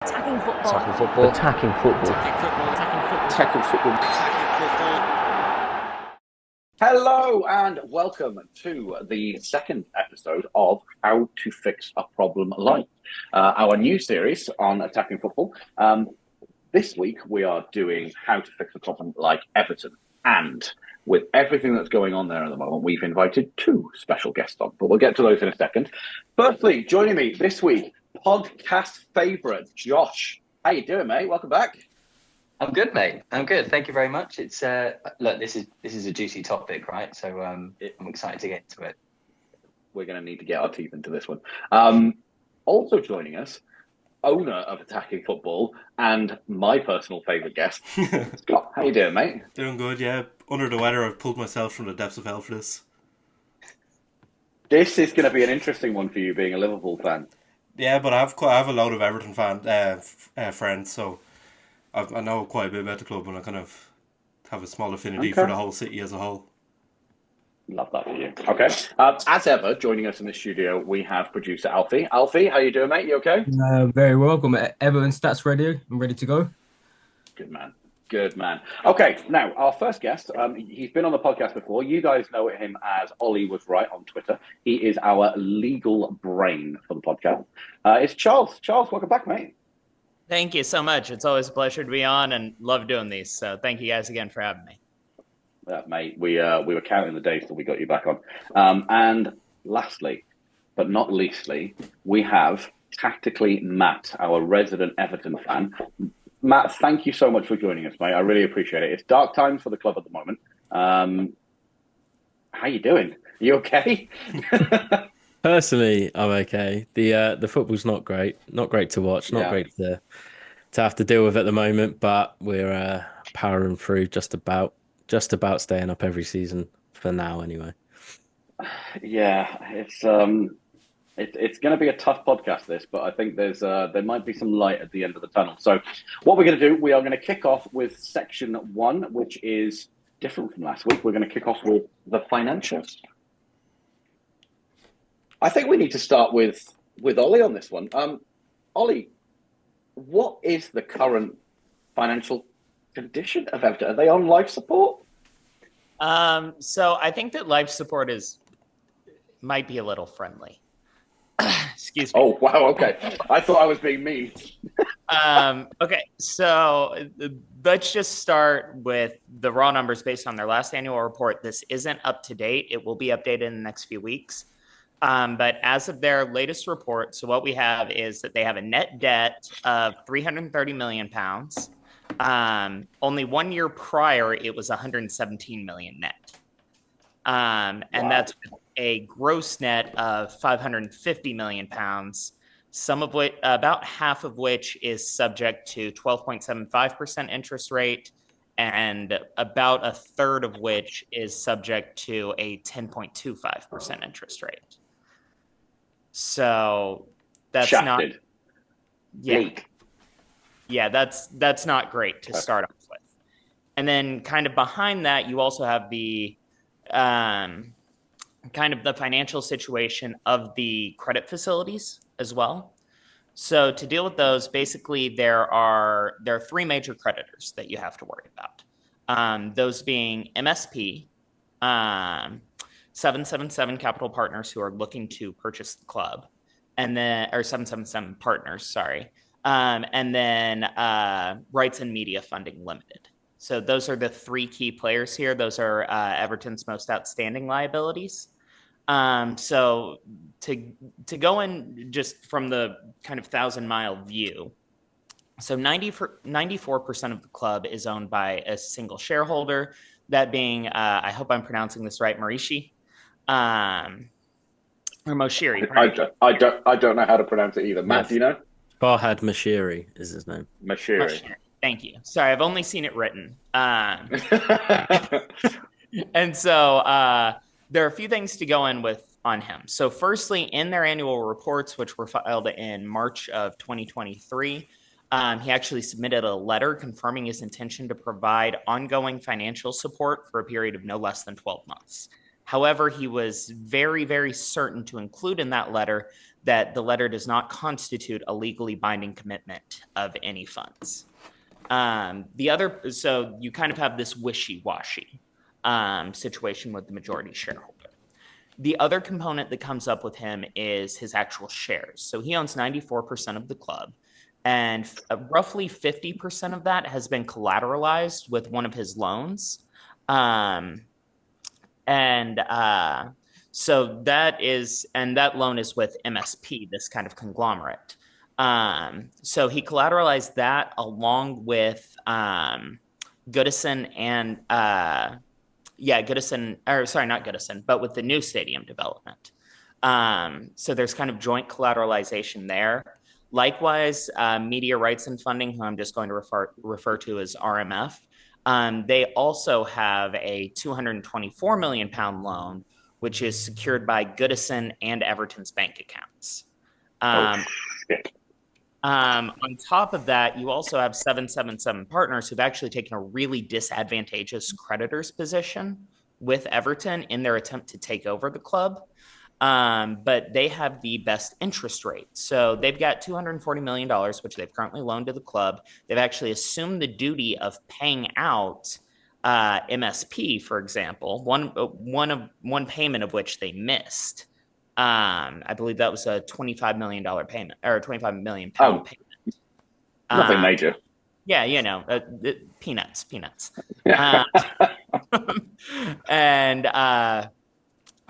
Attacking football. Attacking football. Attacking football. Attacking football. Hello and welcome to the second episode of How to Fix a Problem Like, our new series on attacking football. This week we are doing How to Fix a Problem Like Everton, and with everything that's going on there at the moment, we've invited two special guests on, but we'll get to those in a second. Firstly, joining me this week, podcast favourite Josh. How you doing, mate? Welcome back. I'm good, mate. I'm good. Thank you very much. It's look, this is a juicy topic, right? So I'm excited to get into it. We're going to need to get our teeth into this one. Also joining us, owner of Attacking Football and my personal favourite guest, Scott. How you doing, mate? Doing good, yeah. Under the weather, I've pulled myself from the depths of hell for this. This is going to be an interesting one for you, being a Liverpool fan. Yeah, but I have a lot of Everton friends, so I know quite a bit about the club, and I kind of have a small affinity for the whole city as a whole. Love that for you. Okay. As ever, joining us in the studio, we have producer Alfie. Alfie, how you doing, mate? You okay? Very well. Got my Everton stats ready. I'm ready to go. Good man. Good man. Okay, now our first guest, he's been on the podcast before. You guys know him as Ollie Was Right on Twitter. He is our legal brain for the podcast. It's Charles. Charles, welcome back, mate. Thank you so much. It's always a pleasure to be on and love doing these. So thank you guys again for having me. Mate, we were counting the days till we got you back on. And lastly, but not leastly, we have tactically Matt, our resident Everton fan. Matt, thank you so much for joining us, mate. I really appreciate it. It's dark times for the club at the moment. How you doing? You okay? Personally, I'm okay. The football's not great to watch, not great to have to deal with at the moment. But we're powering through, just about staying up every season for now, anyway. Yeah, it's going to be a tough podcast, this, but I think there might be some light at the end of the tunnel. So what we're going to do, we are going to kick off with section 1, which is different from last week. We're going to kick off with the financials. I think we need to start with Ollie on this one. Ollie, what is the current financial condition of Everton? Are they on life support? So I think that life support might be a little friendly. Excuse me. Oh, wow. Okay. I thought I was being mean. Okay. So let's just start with the raw numbers based on their last annual report. This isn't up to date. It will be updated in the next few weeks. But as of their latest report, so what we have is that they have a net debt of £330 million. Only 1 year prior, it was 117 million net. And that's a gross net of 550 million pounds, some of which, about half of which is subject to 12.75% interest rate, and about a third of which is subject to a 10.25% interest rate. So that's Shafted. not, yeah, that's not great to start off with. And then kind of behind that, you also have the kind of the financial situation of the credit facilities as well. So to deal with those, basically there are 3 major creditors that you have to worry about. Those being MSP, 777 Capital Partners, who are looking to purchase the club, and then, or 777 Partners, sorry. And then Rights and Media Funding Limited. So those are the 3 key players here. Those are Everton's most outstanding liabilities. So to go in just from the kind of 1,000-mile view, so 94% of the club is owned by a single shareholder, that being, I hope I'm pronouncing this right, Marishi, or Moshiri. I don't know how to pronounce it either. Matt, do you know? Farhad Moshiri is his name. Moshiri. Thank you. Sorry, I've only seen it written. And so there are a few things to go in with on him. So firstly, in their annual reports, which were filed in March of 2023, he actually submitted a letter confirming his intention to provide ongoing financial support for a period of no less than 12 months. However, he was very, very certain to include in that letter that the letter does not constitute a legally binding commitment of any funds. So you kind of have this wishy-washy situation with the majority shareholder. The other component that comes up with him is his actual shares. So he owns 94% of the club, and roughly 50% of that has been collateralized with one of his loans. So that loan is with MSP, this kind of conglomerate. So he collateralized that along with Goodison and Goodison, or sorry, not Goodison, but with the new stadium development. So there's kind of joint collateralization there. Likewise, Media Rights and Funding, who I'm just going to refer to as RMF, they also have a £224 million loan, which is secured by Goodison and Everton's bank accounts. On top of that, you also have 777 Partners who've actually taken a really disadvantageous creditors position with Everton in their attempt to take over the club. But they have the best interest rate. So they've got $240 million, which they've currently loaned to the club. They've actually assumed the duty of paying out MSP, for example, one payment of which they missed. I believe that was a $25 million payment, or £25 million payment. Nothing major. Yeah, peanuts.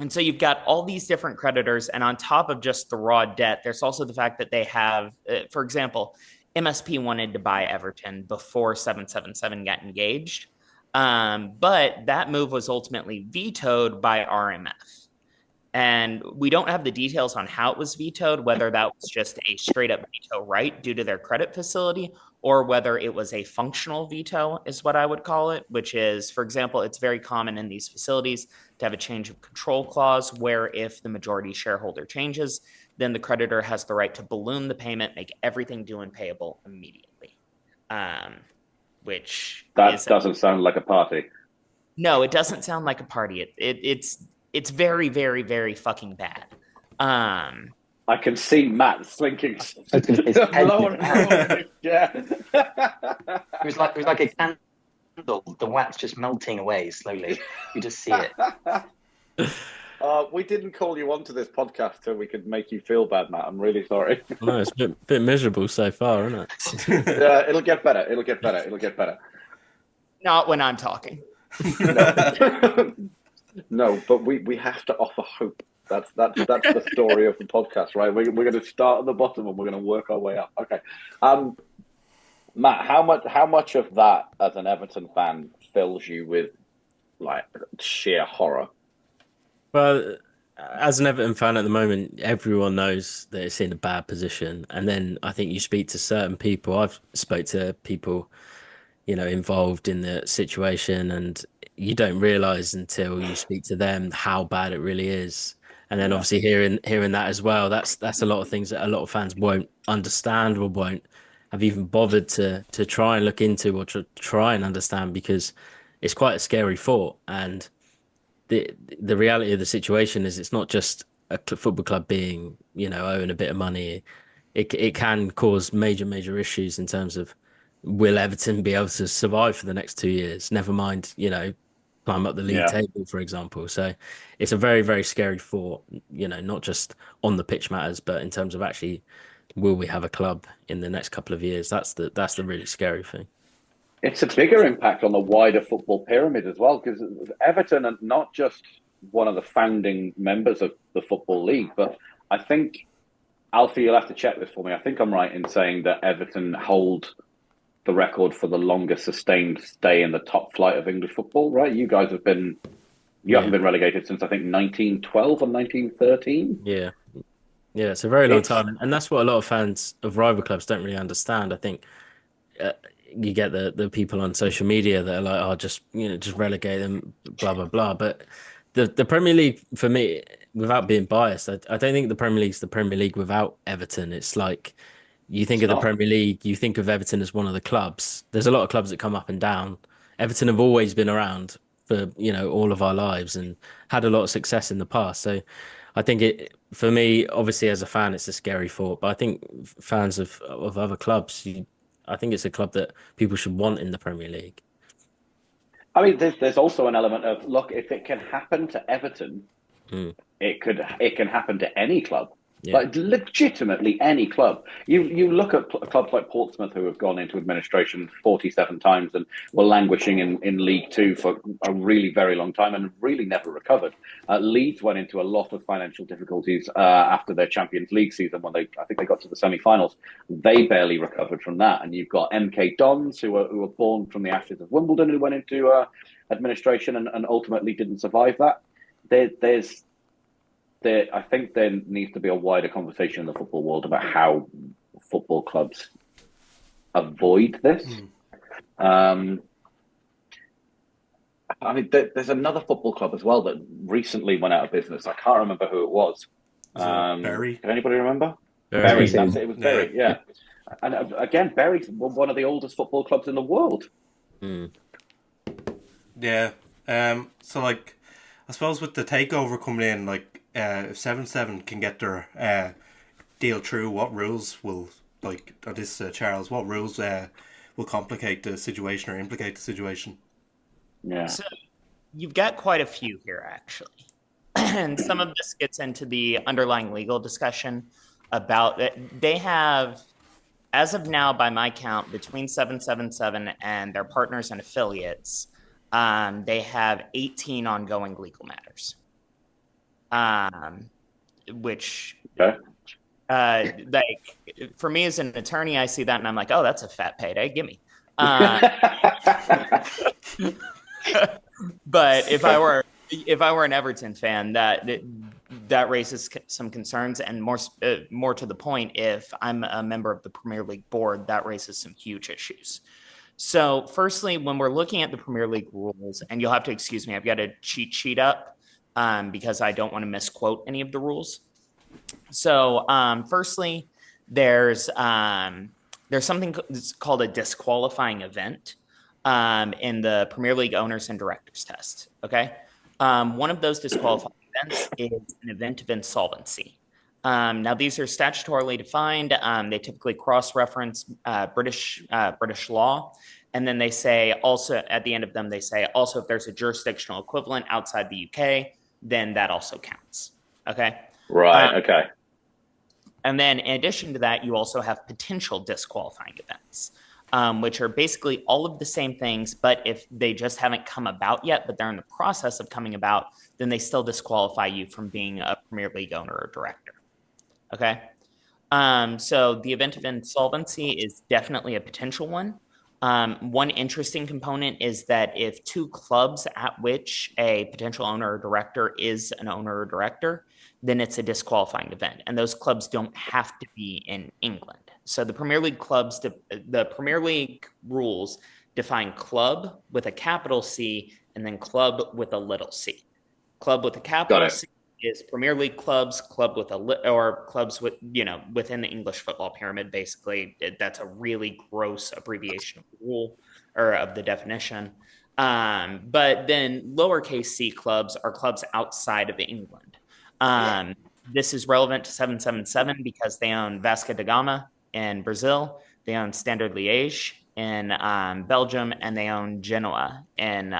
And so you've got all these different creditors, and on top of just the raw debt, there's also the fact that they have, for example, MSP wanted to buy Everton before 777 got engaged, but that move was ultimately vetoed by RMF. And we don't have the details on how it was vetoed, whether that was just a straight up veto right due to their credit facility, or whether it was a functional veto is what I would call it, which is, for example, it's very common in these facilities to have a change of control clause where if the majority shareholder changes, then the creditor has the right to balloon the payment, make everything due and payable immediately. Which doesn't sound like a party. No, it doesn't sound like a party. It's very, very, very fucking bad. I can see Matt slinking. Lower. Yeah. It was like a candle. The wax just melting away slowly. You just see it. We didn't call you onto this podcast so we could make you feel bad, Matt. I'm really sorry. No, it's a bit miserable so far, isn't it? It'll get better. It'll get better. Not when I'm talking. No, but we have to offer hope. That's the story of the podcast, right? We're going to start at the bottom and we're going to work our way up. Okay, Matt, how much of that as an Everton fan fills you with like sheer horror? Well, as an Everton fan at the moment, everyone knows that it's in a bad position, and then I think you speak to certain people. I've spoke to people, involved in the situation, and you don't realize until you speak to them how bad it really is. And then obviously hearing that as well, that's a lot of things that a lot of fans won't understand or won't have even bothered to try and look into or to try and understand, because it's quite a scary thought. And the reality of the situation is it's not just a football club being, owing a bit of money. It can cause major issues in terms of, will Everton be able to survive for the next 2 years? Never mind, climb up the league table, for example. So it's a very, very scary thought, not just on the pitch matters, but in terms of actually, will we have a club in the next couple of years? That's the really scary thing. It's a bigger impact on the wider football pyramid as well, because Everton are not just one of the founding members of the Football League, but I think, Alfie, you'll have to check this for me. I think I'm right in saying that Everton hold the record for the longest sustained stay in the top flight of English football, right? You guys haven't been relegated since I think 1912 or 1913. Yeah, it's a very long time, and that's what a lot of fans of rival clubs don't really understand. I think you get the people on social media that are like, "Oh, just relegate them," blah blah blah. But the Premier League, for me, without being biased, I don't think the Premier League's the Premier League without Everton. It's like, you think of the Premier League, you think of Everton as one of the clubs. There's a lot of clubs that come up and down. Everton have always been around for all of our lives and had a lot of success in the past. So I think it for me, obviously as a fan, it's a scary thought. But I think fans of other clubs, I think it's a club that people should want in the Premier League. I mean, there's also an element of, look, if it can happen to Everton, Mm, it can happen to any club. yeah. Like legitimately any club. You look at clubs like Portsmouth who have gone into administration 47 times and were languishing in League Two for a really very long time and really never recovered. Leeds went into a lot of financial difficulties after their Champions League season when I think they got to the semi-finals. They barely recovered from that. And you've got MK Dons who were born from the ashes of Wimbledon who went into administration and ultimately didn't survive that. I think there needs to be a wider conversation in the football world about how football clubs avoid this. I mean, there's another football club as well that recently went out of business. I can't remember who it was. Bury? Can anybody remember? Bury. That's it. It was Bury. Yeah. And again, Bury's one of the oldest football clubs in the world. Mm. Yeah. So like, I suppose with the takeover coming in, like, if 7-7 can get their deal through, what rules will, like, Charles, what rules will complicate the situation or implicate the situation? Yeah. So you've got quite a few here, actually. And some of this gets into the underlying legal discussion about it. They have, as of now, by my count, between 777 and their partners and affiliates, they have 18 ongoing legal matters. Which, Okay. like, for me as an attorney, I see that and I'm like, oh, that's a fat payday. Give me. But if I were an Everton fan, that raises some concerns, and more to the point, if I'm a member of the Premier League board, that raises some huge issues. So, firstly, when we're looking at the Premier League rules, and you'll have to excuse me, I've got a cheat sheet up because I don't want to misquote any of the rules. So, firstly, there's something that's called a disqualifying event in the Premier League owners and directors test. Okay, one of those disqualifying events is an event of insolvency. Now, these are statutorily defined. They typically cross-reference British law, and then they say also at the end of them they say also if there's a jurisdictional equivalent outside the UK, then that also counts. Okay. Right. Okay. And then in addition to that, you also have potential disqualifying events, which are basically all of the same things, but if they just haven't come about yet, but they're in the process of coming about, then they still disqualify you from being a Premier League owner or director. Okay. So the event of insolvency is definitely a potential one. One interesting component is that if two clubs at which a potential owner or director is an owner or director, then it's a disqualifying event. And those clubs don't have to be in England. So the Premier League the Premier League rules define club with a capital C and then club with a little c. Club with a capital C is Premier League clubs, or clubs with, within the English football pyramid. Basically, that's a really gross abbreviation of the rule or of the definition. But then lowercase c clubs are clubs outside of England. This is relevant to 777 because they own Vasco da Gama in Brazil, they own Standard Liège in Belgium, and they own Genoa in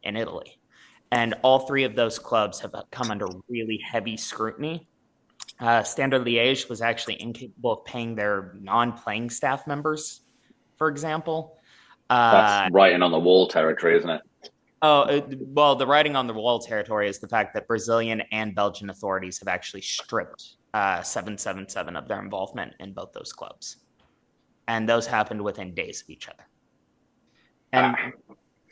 Italy. And all three of those clubs have come under really heavy scrutiny. Standard Liège was actually incapable of paying their non-playing staff members, for example. That's writing on the wall territory, isn't it? Well, the writing on the wall territory is the fact that Brazilian and Belgian authorities have actually stripped 777 of their involvement in both those clubs. And those happened within days of each other. And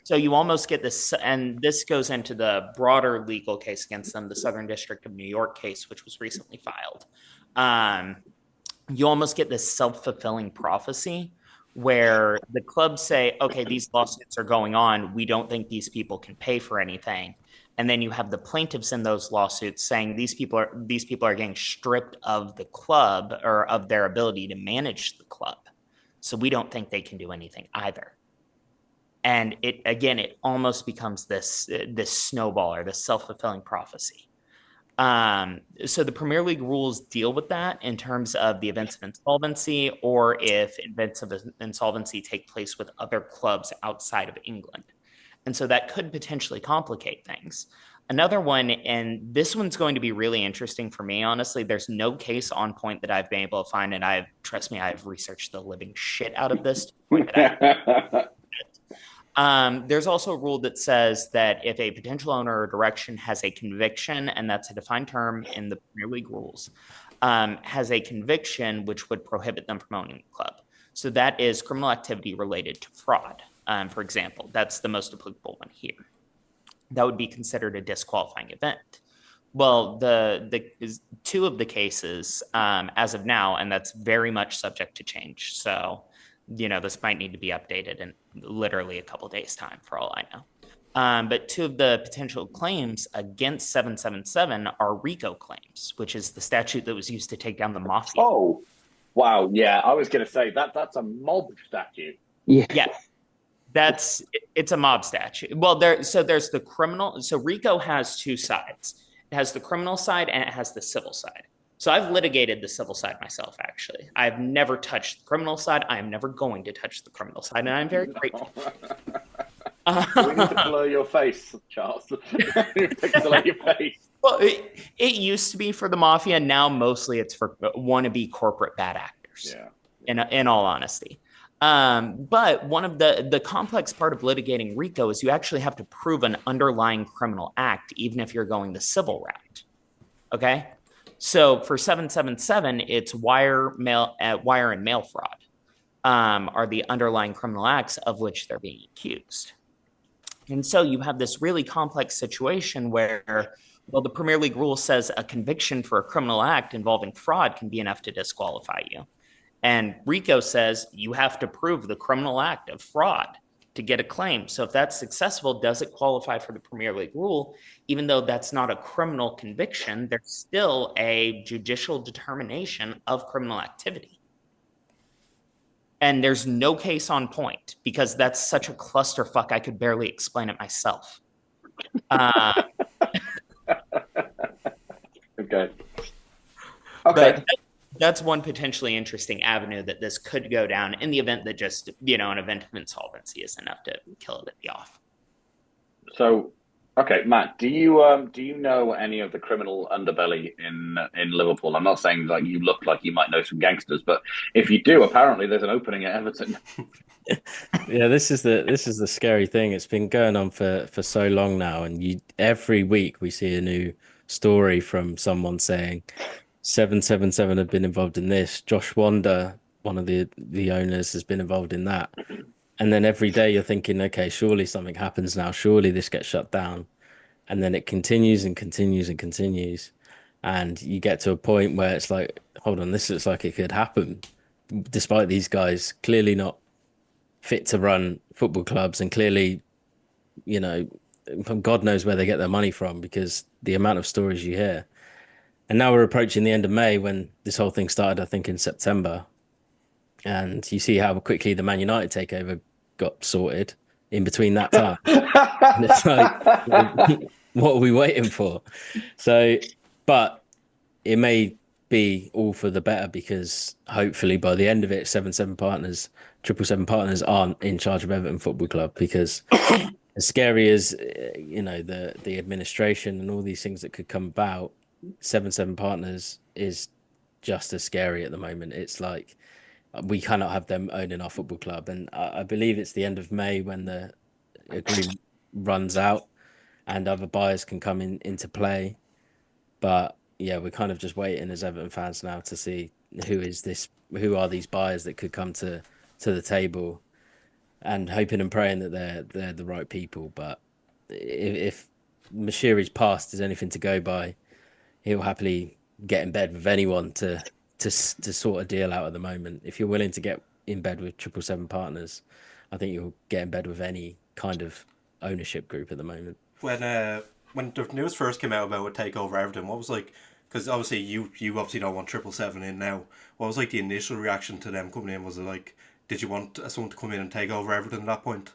so you almost get this, and this goes into the broader legal case against them, the Southern District of New York case, which was recently filed. You almost get this self-fulfilling prophecy where the clubs say, okay, these lawsuits are going on. We don't think these people can pay for anything. And then you have the plaintiffs in those lawsuits saying these people are getting stripped of the club or of their ability to manage the club. So we don't think they can do anything either. And it almost becomes this snowball or this self-fulfilling prophecy. So the Premier League rules deal with that in terms of the events of insolvency, or if events of insolvency take place with other clubs outside of England. And so that could potentially complicate things. Another one, and this one's going to be really interesting for me, honestly. There's no case on point that I've been able to find, and trust me, I've researched the living shit out of this. There's also a rule that says that if a potential owner or direction has a conviction, and that's a defined term in the Premier League rules, has a conviction which would prohibit them from owning the club. So that is criminal activity related to fraud. For example, that's the most applicable one here. That would be considered a disqualifying event. Well, the two of the cases as of now, and that's very much subject to change. So, this might need to be updated in literally a couple of days' time, for all I know. But two of the potential claims against 777 are RICO claims, which is the statute that was used to take down the mafia. Oh, wow. Yeah, I was going to say that's a mob statute. Yeah. It's a mob statute. Well, there's the criminal. So RICO has two sides. It has the criminal side and it has the civil side. So I've litigated the civil side myself, actually. I've never touched the criminal side. I am never going to touch the criminal side, and I'm very grateful. We need to blur your face, Charles. Pixelate your face. Well, it used to be for the mafia. Now, mostly it's for wannabe corporate bad actors, in all honesty. But one of the complex part of litigating RICO is you actually have to prove an underlying criminal act, even if you're going the civil route. Okay? So for 777, it's wire and mail fraud are the underlying criminal acts of which they're being accused. And so you have this really complex situation where, well, the Premier League rule says a conviction for a criminal act involving fraud can be enough to disqualify you. And RICO says you have to prove the criminal act of fraud to get a claim. So if that's successful, does it qualify for the Premier League rule? Even though that's not a criminal conviction, there's still a judicial determination of criminal activity. And there's no case on point because that's such a clusterfuck, I could barely explain it myself. Okay. But that's one potentially interesting avenue that this could go down in the event that just, an event of insolvency is enough to kill it at the off. So, okay, Matt, do you know any of the criminal underbelly in Liverpool? I'm not saying like you look like you might know some gangsters, but if you do, apparently there's an opening at Everton. Yeah, this is the scary thing. It's been going on for so long now, and every week we see a new story from someone saying 777 have been involved in this. Josh Wander, one of the owners, has been involved in that. And then every day you're thinking, okay, surely something happens now. Surely this gets shut down. And then it continues and continues and continues. And you get to a point where it's like, hold on, this looks like it could happen. Despite these guys clearly not fit to run football clubs and clearly, God knows where they get their money from because the amount of stories you hear. And now we're approaching the end of May when this whole thing started, I think, in September. And you see how quickly the Man United takeover got sorted in between that time. And it's like, what are we waiting for? So, but it may be all for the better because hopefully by the end of it, 777 partners aren't in charge of Everton Football Club because as scary as, the administration and all these things that could come about, 777 partners is just as scary at the moment. It's like we cannot have them owning our football club, and I believe it's the end of May when the agreement runs out and other buyers can come into play. But yeah, we're kind of just waiting as Everton fans now to see who are these buyers that could come to the table, and hoping and praying that they're the right people. But if Mashiri's past is anything to go by, he'll happily get in bed with anyone to sort a deal out at the moment. If you're willing to get in bed with 777 partners, I think you'll get in bed with any kind of ownership group at the moment. When the news first came out about Takeover Everton, what was like? Because obviously you obviously don't want 777 in now. What was like the initial reaction to them coming in? Was it like, did you want someone to come in and take over Everton at that point?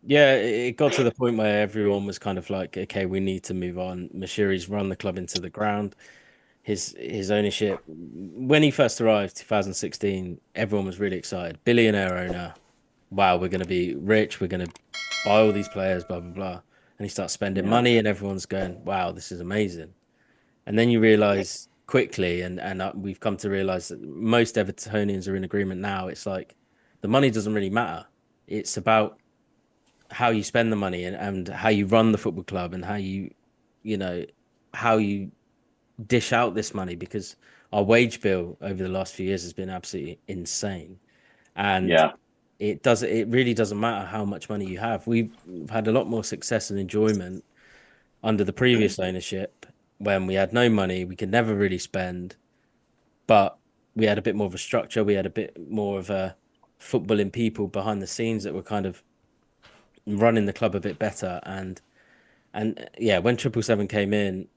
Yeah, it got to the point where everyone was kind of like, okay, we need to move on. Mashiri's run the club into the ground. His ownership, when he first arrived, 2016, everyone was really excited. Billionaire owner. Wow, we're going to be rich. We're going to buy all these players, blah, blah, blah. And he starts spending Yeah. money, and everyone's going, wow, this is amazing. And then you realize quickly, and we've come to realize that most Evertonians are in agreement now. It's like the money doesn't really matter. It's about how you spend the money and how you run the football club and how you know, how you dish out this money, because our wage bill over the last few years has been absolutely insane. And Yeah. it really doesn't matter how much money you have. We've had a lot more success and enjoyment under the previous ownership when we had no money, we could never really spend, but we had a bit more of a structure, we had a bit more of a footballing people behind the scenes that were kind of running the club a bit better. And yeah, when 777 came in,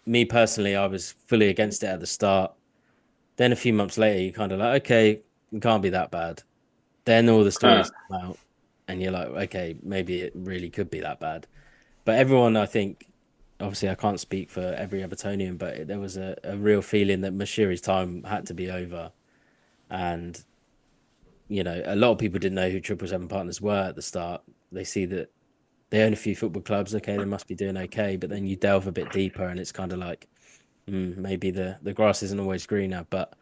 me personally, I was fully against it at the start. Then a few months later, you kind of like, okay, it can't be that bad. Then all the stories come out, and you're like, okay, maybe it really could be that bad. But everyone, I think, obviously, I can't speak for every Evertonian, but there was a real feeling that Mashiri's time had to be over. And, a lot of people didn't know who 777 Partners were at the start. They see that they own a few football clubs. Okay, they must be doing okay. But then you delve a bit deeper, and it's kind of like, maybe the grass isn't always greener. But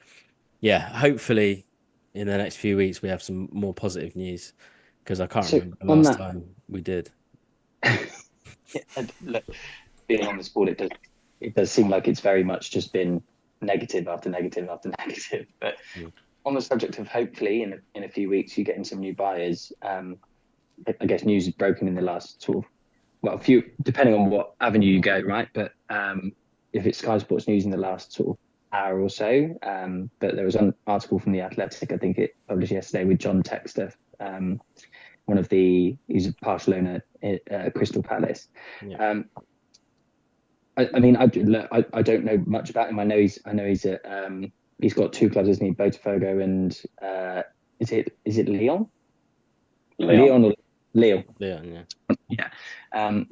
yeah, hopefully in the next few weeks we have some more positive news, because I can't So remember the on last that, time we did. and look, being on the sport, it does seem like it's very much just been negative after negative after negative. But Mm. on the subject of hopefully in a few weeks you getting some new buyers, I guess news is broken in the last sort of, well, a few, depending on what avenue you go, right? But if it's Sky Sports News in the last sort of hour or so, but there was an article from The Athletic, I think it published yesterday, with John Textor, he's a partial owner at Crystal Palace. Yeah. I mean, I don't know much about him. I know he's at he's got two clubs, isn't he? Botafogo and is it Leon? Leon or Lille? Yeah. Yeah.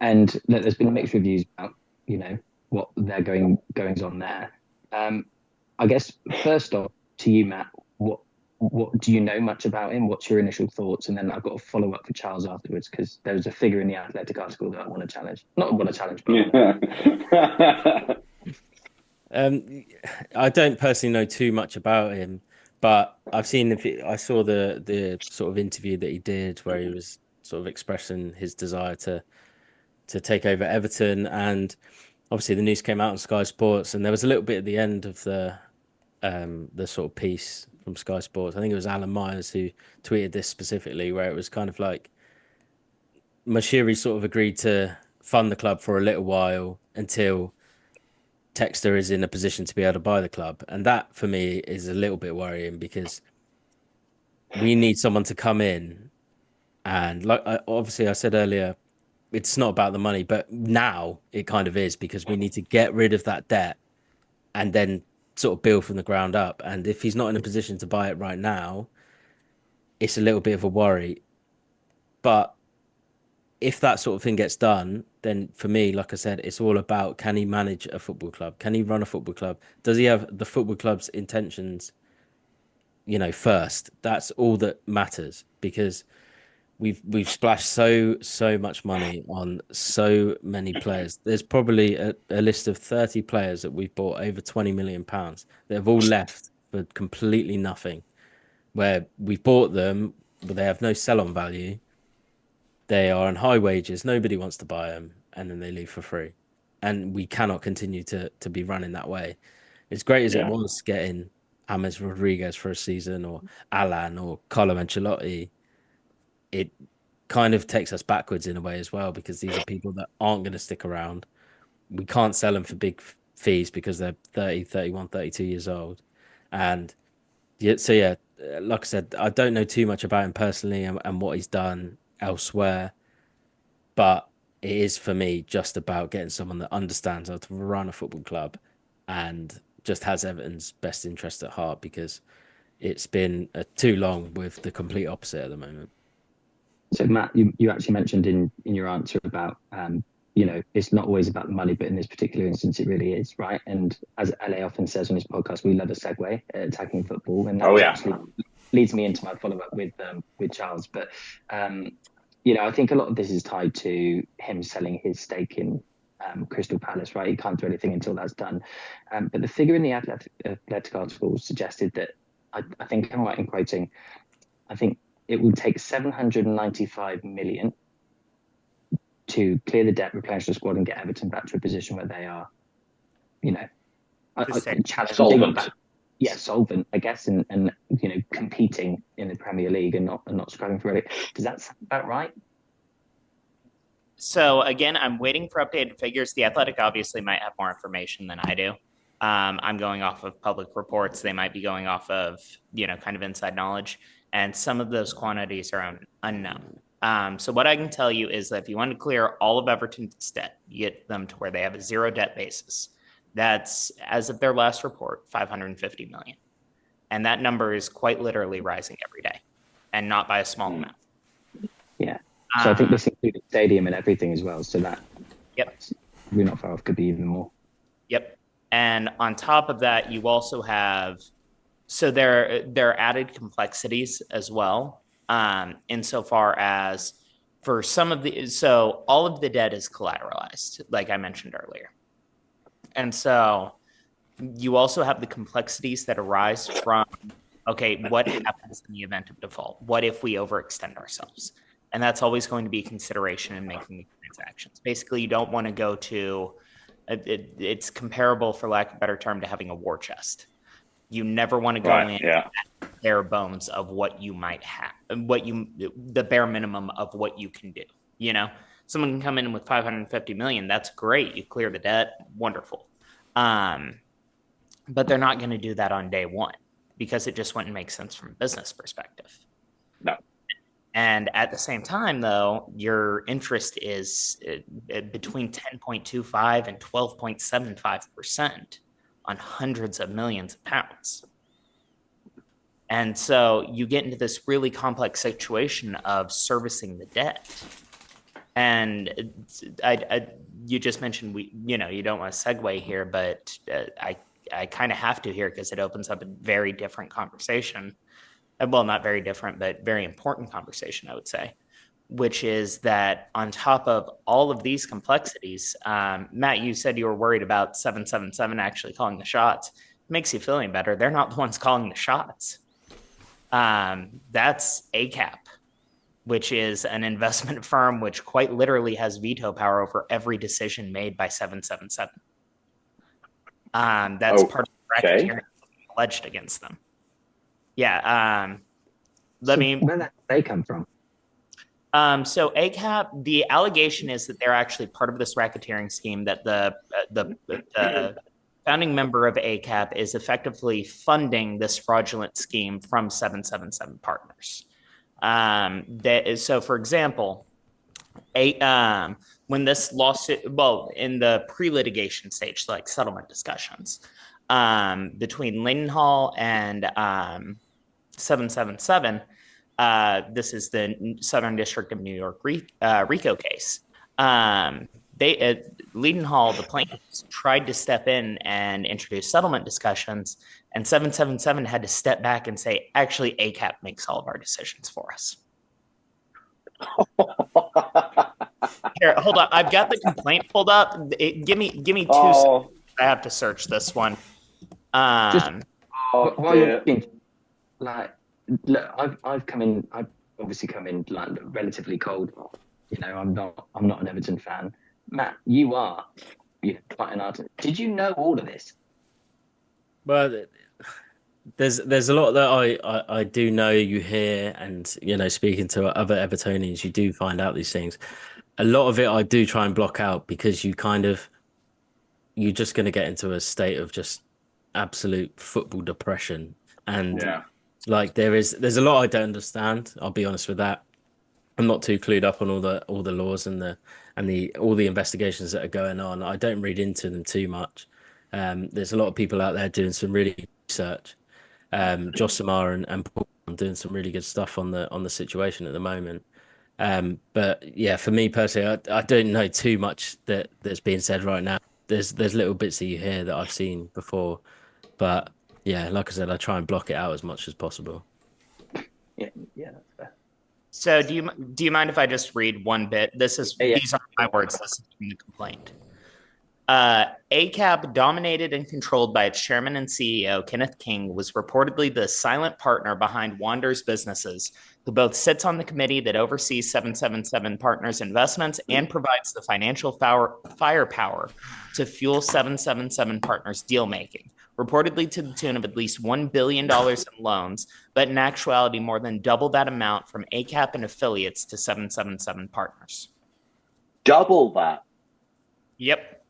And look, there's been mixed reviews about what their goings on there. I guess first off, to you, Matt, what do you know much about him? What's your initial thoughts? And then I've got a follow up for Charles afterwards, because there's a figure in the Athletic article that I want to challenge. Not want to challenge, but I don't personally know too much about him, but I've seen I saw the sort of interview that he did where he was sort of expressing his desire to take over Everton, and obviously the news came out on Sky Sports, and there was a little bit at the end of the sort of piece from Sky Sports. I think it was Alan Myers who tweeted this specifically, where it was kind of like Mashiri sort of agreed to fund the club for a little while until Texter is in a position to be able to buy the club. And that for me is a little bit worrying, because we need someone to come in. And like obviously I said earlier, it's not about the money, but now it kind of is, because we need to get rid of that debt and then sort of build from the ground up. And if he's not in a position to buy it right now, it's a little bit of a worry. But if that sort of thing gets done, then for me, like I said, it's all about, can he manage a football club? Can he run a football club? Does he have the football club's intentions, first? That's all that matters, because we've splashed so much money on so many players. There's probably a list of 30 players that we've bought over £20 million that have all left for completely nothing, where we've bought them, but they have no sell-on value. They are on high wages. Nobody wants to buy them, and then they leave for free. And we cannot continue to be running that way. As great as it was getting James Rodriguez for a season, or Alan, or Carlo Ancelotti, it kind of takes us backwards in a way as well, because these are people that aren't going to stick around. We can't sell them for big fees because they're 30, 31, 32 years old. And yeah, like I said, I don't know too much about him personally and what he's done elsewhere, but it is for me just about getting someone that understands how to run a football club and just has Everton's best interest at heart, because it's been too long with the complete opposite at the moment. So Matt, you actually mentioned in your answer about it's not always about the money, but in this particular instance, it really is, right? And as LA often says on his podcast, we love a segue at attacking football, and that actually leads me into my follow up with Charles. But I think a lot of this is tied to him selling his stake in Crystal Palace, right? He can't do anything until that's done. But the figure in the Athletic article suggested that I think I'm right in quoting. I think it will take 795 million to clear the debt, replenish the squad, and get Everton back to a position where they are, solvent. Yeah, solvent, I guess, and competing in the Premier League and not struggling for it. Does that sound about right? So again, I'm waiting for updated figures. The Athletic obviously might have more information than I do. I'm going off of public reports. They might be going off of, kind of inside knowledge. And some of those quantities are unknown. So what I can tell you is that if you want to clear all of Everton's debt, you get them to where they have a zero debt basis. That's, as of their last report, 550 million. And that number is quite literally rising every day, and not by a small amount. Yeah. So I think this included stadium and everything as well. So that, yep, we're not far off. Could be even more. Yep. And on top of that, you also have, so there are added complexities as well. Insofar as for some of so all of the debt is collateralized, like I mentioned earlier. And so you also have the complexities that arise from, okay, what happens in the event of default? What if we overextend ourselves? And that's always going to be a consideration in making the transactions. Basically, you don't want to go to, it's comparable, for lack of a better term, to having a war chest. You never want to go in at bare bones of what you might have, the bare minimum of what you can do. Someone can come in with 550 million. That's great. You clear the debt. Wonderful. But they're not going to do that on day one because it just wouldn't make sense from a business perspective. No. And at the same time, though, your interest is between 10.25 and 12.75% on hundreds of millions of pounds. And so you get into this really complex situation of servicing the debt. And you just mentioned you don't want to segue here, but I kind of have to here because it opens up a very different conversation. Well, not very different, but very important conversation, I would say, which is that on top of all of these complexities, Matt, you said you were worried about 777 actually calling the shots. It makes you feel any better. They're not the ones calling the shots. That's ACAP, which is an investment firm which quite literally has veto power over every decision made by 777. That's part of the racketeering alleged against them. Yeah. Where did they come from? So ACAP, the allegation is that they're actually part of this racketeering scheme, that the founding member of ACAP is effectively funding this fraudulent scheme from 777 partners. So, for example, when this lawsuit, in the pre-litigation stage, like settlement discussions between Leidenhall and 777, this is the Southern District of New York RICO case. Leidenhall, the plaintiffs, tried to step in and introduce settlement discussions, and 777 had to step back and say, actually, ACAP makes all of our decisions for us. Here, hold on. I've got the complaint pulled up. Give me 2 seconds. I have to search this one. Look, I've obviously come in like relatively cold. I'm not an Everton fan. Matt, you are. You're quite an artist. Did you know all of this? Well, there's a lot that I do know, you hear, and speaking to other Evertonians, you do find out these things. A lot of it I do try and block out because you're just going to get into a state of just absolute football depression, and like there's a lot I don't understand. I'll be honest with that. I'm not too clued up on all the laws and all the investigations that are going on. I don't read into them too much. There's a lot of people out there doing some really good research. Josh Samar and Paul are doing some really good stuff on the situation at the moment. But yeah, for me personally, I don't know too much that's being said right now. There's little bits that you hear that I've seen before, but yeah, like I said, I try and block it out as much as possible. Yeah, yeah, that's fair. So do you mind if I just read one bit? Yeah. These aren't my words. This is from the complaint. ACAP, dominated and controlled by its chairman and CEO, Kenneth King, was reportedly the silent partner behind Wander's businesses, who both sits on the committee that oversees 777 Partners investments and provides the financial firepower to fuel 777 Partners deal making, reportedly to the tune of at least $1 billion in loans, but in actuality, more than double that amount from ACAP and affiliates to 777 Partners. Double that. Yep.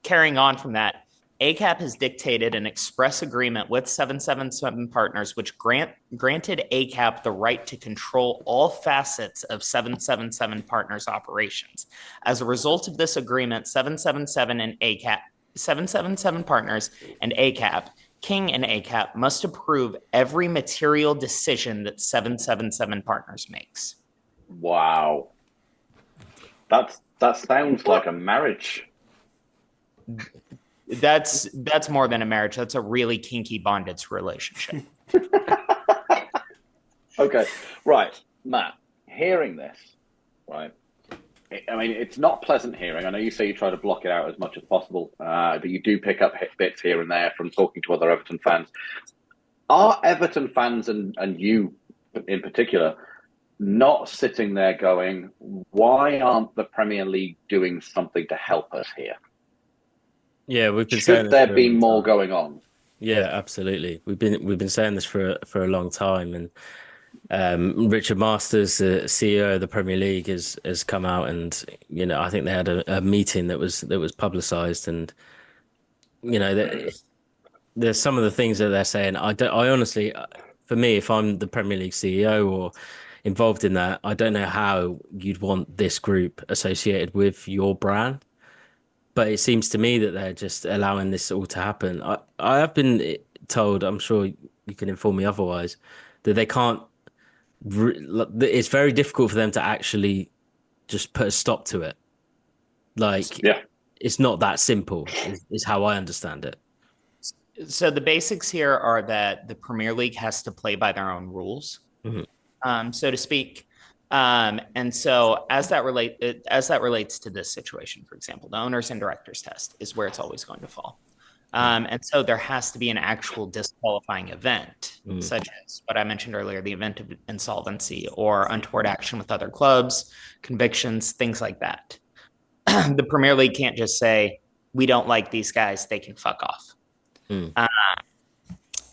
Carrying on from that, ACAP has dictated an express agreement with 777 Partners, which granted ACAP the right to control all facets of 777 Partners operations. As a result of this agreement, 777 Partners and ACAP, King and ACAP must approve every material decision that 777 Partners makes. Wow. That sounds like a marriage. That's more than a marriage. That's a really kinky bondage relationship. Okay, right, Matt. Hearing this, right? I mean, it's not pleasant hearing. I know you say you try to block it out as much as possible, but you do pick up bits here and there from talking to other Everton fans. Are Everton fans and you in particular not sitting there going, why aren't the Premier League doing something to help us here? Yeah, we've been saying Should there be more going on? Yeah, absolutely. We've been saying this for a long time, and Richard Masters, the CEO of the Premier League, has come out, and I think they had a meeting that was publicised, and there's some of the things that they're saying. I honestly, for me, if I'm the Premier League CEO or involved in that, I don't know how you'd want this group associated with your brand. But it seems to me that they're just allowing this all to happen. I have been told, I'm sure you can inform me otherwise, that they can't. It's very difficult for them to actually just put a stop to it. Like, yeah, it's not that simple, is how I understand it. So the basics here are that the Premier League has to play by their own rules, so to speak. And so as that relates to this situation, for example, the owners and directors test is where it's always going to fall. And so there has to be an actual disqualifying event, such as what I mentioned earlier, the event of insolvency or untoward action with other clubs, convictions, things like that. The Premier League can't just say, we don't like these guys, they can fuck off.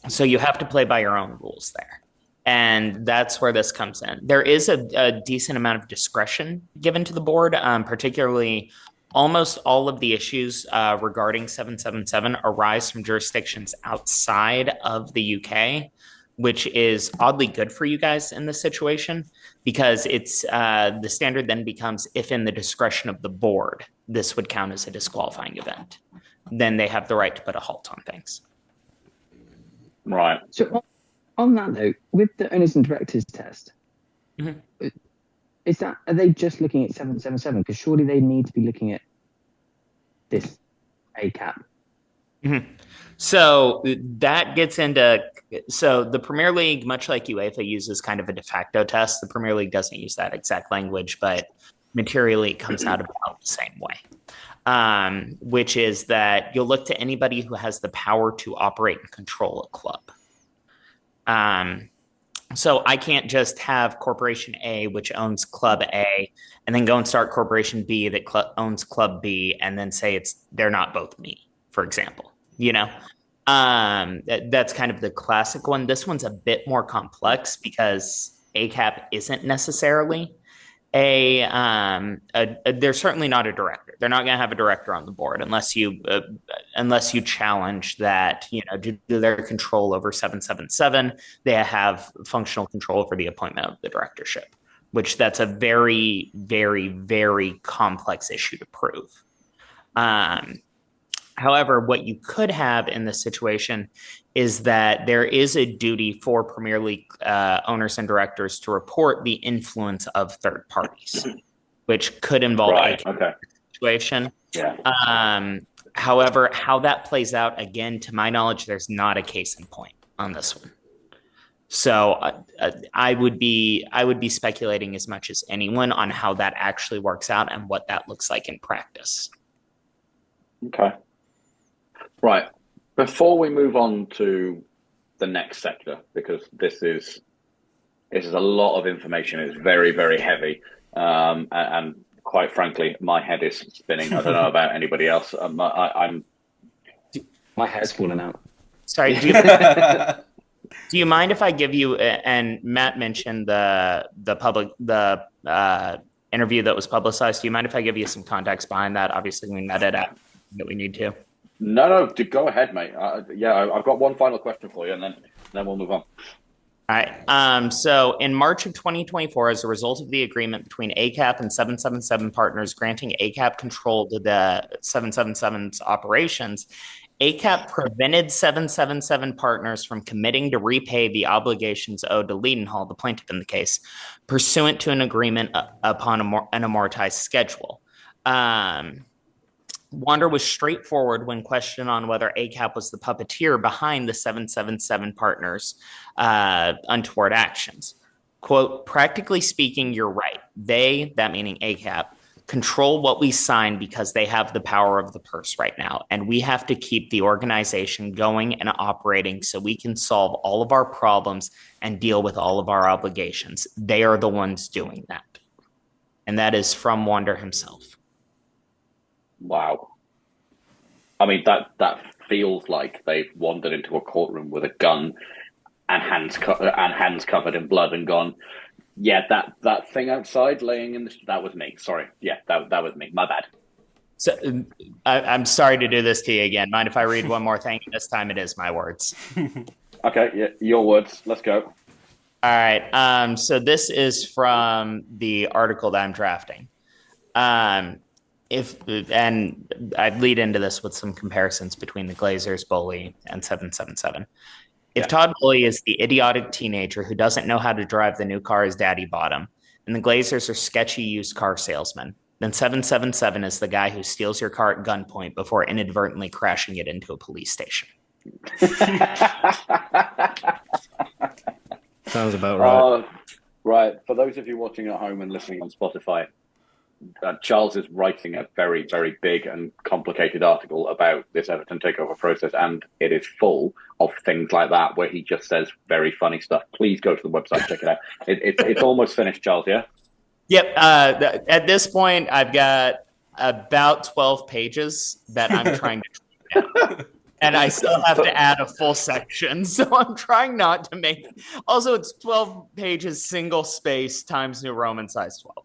So you have to play by your own rules there. And that's where this comes in. There is a decent amount of discretion given to the board, particularly almost all of the issues regarding 777 arise from jurisdictions outside of the UK, which is oddly good for you guys in this situation, because it's the standard then becomes, if in the discretion of the board, this would count as a disqualifying event, then they have the right to put a halt on things. Right. So on that note, with the owners and directors test, are they just looking at 777? Because surely they need to be looking at this ACAP. So that gets into, so the Premier League, much like UEFA, uses kind of a de facto test. The Premier League doesn't use that exact language, but materially it comes out about the same way, which is that you'll look to anybody who has the power to operate and control a club. So I can't just have Corporation A, which owns Club A, and then go and start Corporation B that owns Club B, and then say they're not both me, for example. That's kind of the classic one. This one's a bit more complex because ACAP isn't necessarily they're certainly not a director. They're not going to have a director on the board unless you challenge that, due to their control over 777, they have functional control over the appointment of the directorship, which that's a very, very, very complex issue to prove. However, what you could have in this situation is that there is a duty for Premier League owners and directors to report the influence of third parties, which could involve a situation. Yeah. However, how that plays out, again, to my knowledge, there's not a case in point on this one. So I would be speculating as much as anyone on how that actually works out and what that looks like in practice. Okay. Right. Before we move on to the next sector, because this is a lot of information. It's very, very heavy, and quite frankly, my head is spinning. I don't know about anybody else. I'm. My hair's falling out. Sorry. Do you mind if I give you, and Matt mentioned the interview that was publicized. Do you mind if I give you some context behind that? Obviously, we met it out that we need to. No, go ahead, mate. I've got one final question for you, and then we'll move on. All right. So in March of 2024, as a result of the agreement between ACAP and 777 partners granting ACAP control to the 777's operations, ACAP prevented 777 partners from committing to repay the obligations owed to Leadenhall, the plaintiff in the case, pursuant to an agreement upon an amortized schedule. Wander was straightforward when questioned on whether ACAP was the puppeteer behind the 777 partners' untoward actions. Quote, practically speaking, you're right. They, that meaning ACAP, control what we sign because they have the power of the purse right now. And we have to keep the organization going and operating so we can solve all of our problems and deal with all of our obligations. They are the ones doing that. And that is from Wander himself. Wow. I mean, that feels like they've wandered into a courtroom with a gun and hands covered in blood and gone, yeah, that thing outside laying in that was me. Sorry. Yeah, that was me. My bad. So I'm sorry to do this to you again. Mind if I read one more thing? This time it is my words. Okay, yeah, your words. Let's go. All right. So this is from the article that I'm drafting. And I'd lead into this with some comparisons between the Glazers, Bully, and 777. If Todd Bully is the idiotic teenager who doesn't know how to drive the new car his daddy bought him, and the Glazers are sketchy used car salesmen, then 777 is the guy who steals your car at gunpoint before inadvertently crashing it into a police station. Sounds about right. Right. For those of you watching at home and listening on Spotify, Charles is writing a very, very big and complicated article about this Everton takeover process, and it is full of things like that where he just says very funny stuff. Please go to the website, check it out. It's almost finished, Charles, yeah? Yep. At this point, I've got about 12 pages that I'm trying to track down. And I still have to add a full section. So I'm trying not to make... Also, it's 12 pages, single space, times New Roman size 12.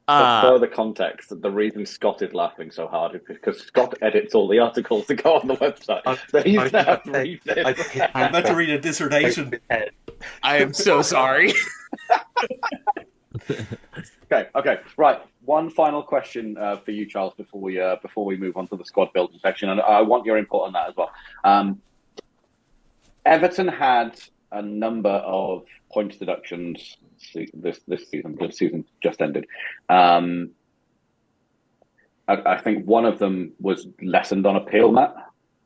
For further context, the reason Scott is laughing so hard is because Scott edits all the articles that go on the website. So he's going to have to read this. I'm about to read a dissertation. I am so sorry. Okay, right. One final question for you, Charles, before we move on to the squad building section, and I want your input on that as well. Everton had a number of points deductions this season just ended. I think one of them was lessened on appeal, Matt.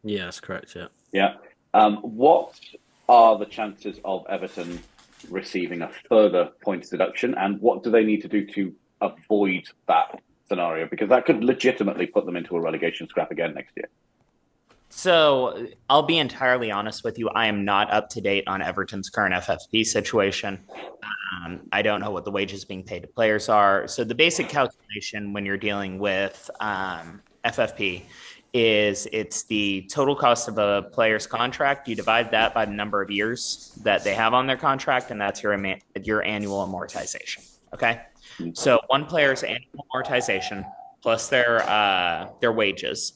Yeah, that's correct. Yeah. What are the chances of Everton receiving a further points deduction, and what do they need to do to avoid that scenario? Because that could legitimately put them into a relegation scrap again next year. So I'll be entirely honest with you. I am not up to date on Everton's current FFP situation. I don't know what the wages being paid to players are. So the basic calculation when you're dealing with FFP is it's the total cost of a player's contract. You divide that by the number of years that they have on their contract, and that's your annual amortization. Okay. So one player's annual amortization plus their wages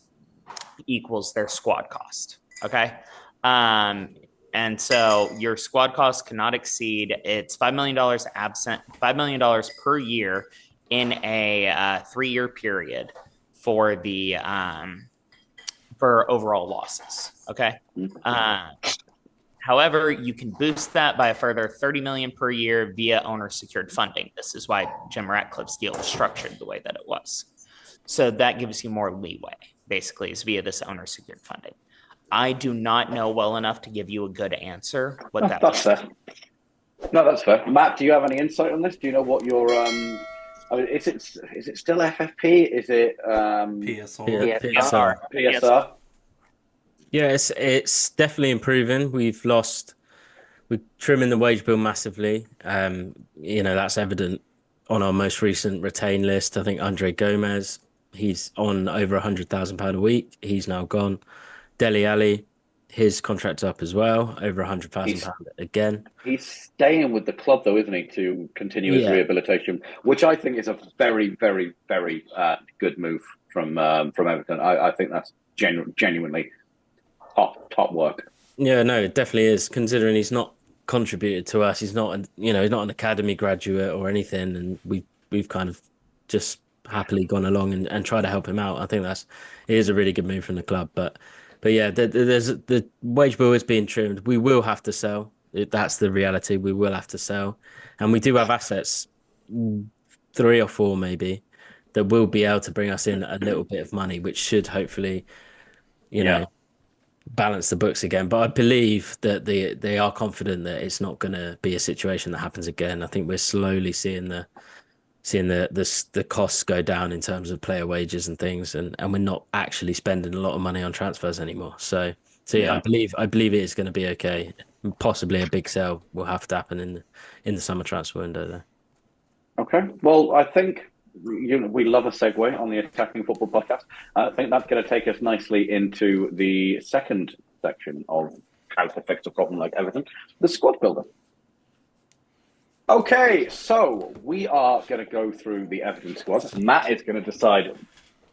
equals their squad cost. Okay. And so your squad cost cannot exceed, it's $5 million $5 million per year in a 3-year period for the for overall losses. Okay. However, you can boost that by a further 30 million per year via owner secured funding. This is why Jim Ratcliffe's deal was structured the way that it was. So that gives you more leeway, basically, is via this owner secured funding. I do not know well enough to give you a good answer what that That's fair. No, that's fair. Matt, do you have any insight on this? Do you know what your I mean, is it still FFP? Is it PSR. PSR. PSR? Yeah, it's definitely improving. We're trimming the wage bill massively. That's evident on our most recent retain list. I think Andre Gomez, he's on over £100,000 a week. He's now gone. Dele Alli, his contract's up as well, over £100,000 again. He's staying with the club though, isn't he, to continue his rehabilitation, which I think is a very, very, very good move from Everton. I think that's genuinely top work. Yeah, no, it definitely is. Considering he's not contributed to us, he's not an academy graduate or anything, and we've kind of just happily gone along and tried to help him out. I think it is a really good move from the club. But yeah, there's the wage bill is being trimmed. We will have to sell. That's the reality. We will have to sell, and we do have assets, 3 or 4 maybe, that will be able to bring us in a little bit of money, which should hopefully, balance the books again. But I believe that they are confident that it's not going to be a situation that happens again. I think we're slowly seeing the costs go down in terms of player wages and things, and we're not actually spending a lot of money on transfers anymore. So yeah, I believe it is going to be okay. Possibly a big sale will have to happen in the summer transfer window though. Okay, well, I think we love a segue on the Attacking Football podcast. I think that's going to take us nicely into the second section of how to fix a problem like Everton, the squad builder. Okay, so we are going to go through the Everton squad. Matt is going to decide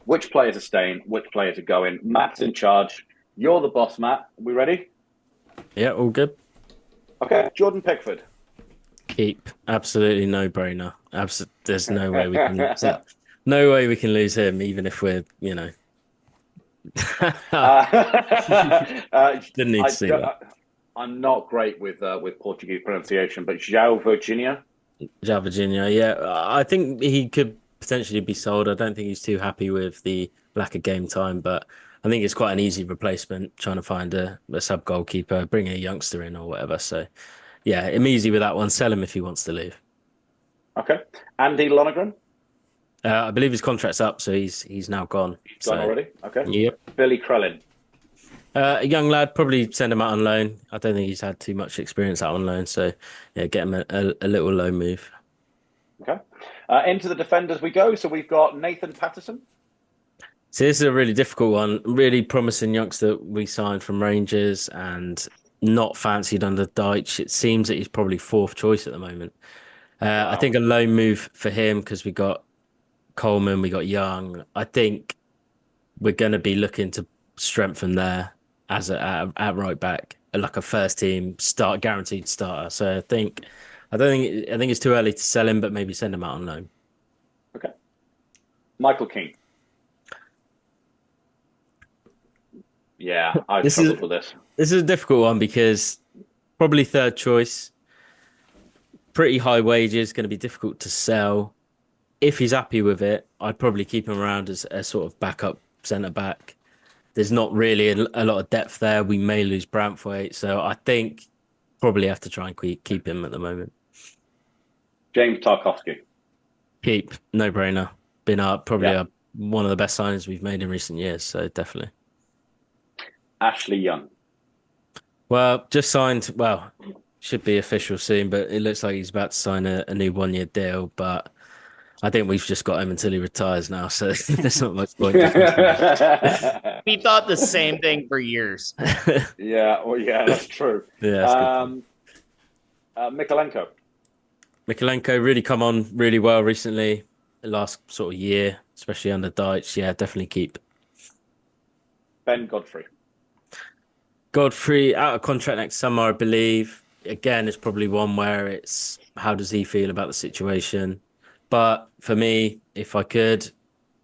which players are staying, which players are going. Matt's in charge. You're the boss, Matt. Are we ready? Yeah, all good. Okay, Jordan Pickford. Keep. Absolutely no brainer. There's no way we can lose that. No way we can lose him, even if we're, Didn't need to see that. I'm not great with Portuguese pronunciation, but João Virginia. João Virginia, yeah. I think he could potentially be sold. I don't think he's too happy with the lack of game time, but I think it's quite an easy replacement, trying to find a sub goalkeeper, bring a youngster in or whatever. So, yeah, I'm easy with that one. Sell him if he wants to leave. Okay. Andy Lonergan? I believe his contract's up, so he's now gone. He's gone already? Okay. Yep. Billy Krellin? A young lad, probably send him out on loan. I don't think he's had too much experience out on loan, so yeah, get him a little loan move. Okay. Into the defenders we go. So we've got Nathan Patterson. So this is a really difficult one. Really promising youngster we signed from Rangers and not fancied under Deitch. It seems that he's probably 4th choice at the moment. Wow. I think a loan move for him, because we got Coleman, we got Young. I think we're going to be looking to strengthen there as at right back, like a first team guaranteed starter. So I think it's too early to sell him, but maybe send him out on loan. Okay. Michael Keane. Yeah, I've struggled with this. This is a difficult one because probably 3rd choice, pretty high wages, going to be difficult to sell. If he's happy with it, I'd probably keep him around as a sort of backup centre back. There's not really a lot of depth there. We may lose Branthwaite, so I think probably have to try and keep him at the moment. James Tarkowski. Keep, no brainer. Been one of the best signings we've made in recent years, so definitely. Ashley Young. Well, just signed. Well, should be official soon, but it looks like he's about to sign a new 1-year deal. But I think we've just got him until he retires now, so there's not much point. We thought the same thing for years. Yeah, well, yeah, that's true. Yeah. Mikalenko. Mikalenko really come on really well recently, the last sort of year, especially under Deitch. Yeah, definitely keep. Ben Godfrey. Godfrey out of contract next summer, I believe. Again, it's probably one where it's how does he feel about the situation. But for me, if I could,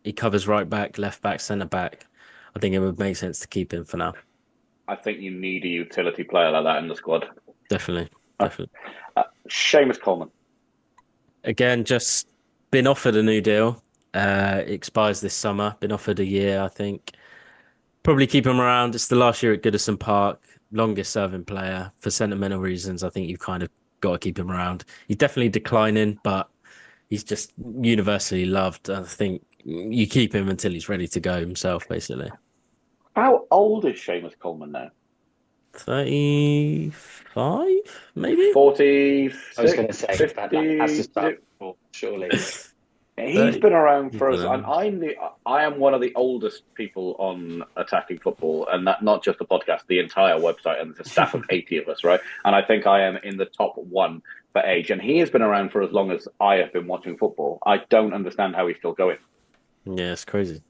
he covers right back, left back, centre back. I think it would make sense to keep him for now. I think you need a utility player like that in the squad. Definitely. Seamus Coleman. Again, just been offered a new deal. It expires this summer. Been offered a year, I think. Probably keep him around. It's the last year at Goodison Park. Longest serving player. For sentimental reasons, I think you've kind of got to keep him around. He's definitely declining, but he's just universally loved. I think you keep him until he's ready to go himself, basically. How old is Seamus Coleman now? 35, maybe? 46? I was going to say 50, that has to start before, surely. He's been around for us. I I am one of the oldest people on Attacking Football, and that not just the podcast, the entire website, and there's a staff of 80 of us, right? And I think I am in the top one for age. And he has been around for as long as I have been watching football. I don't understand how he's still going. Yeah, it's crazy.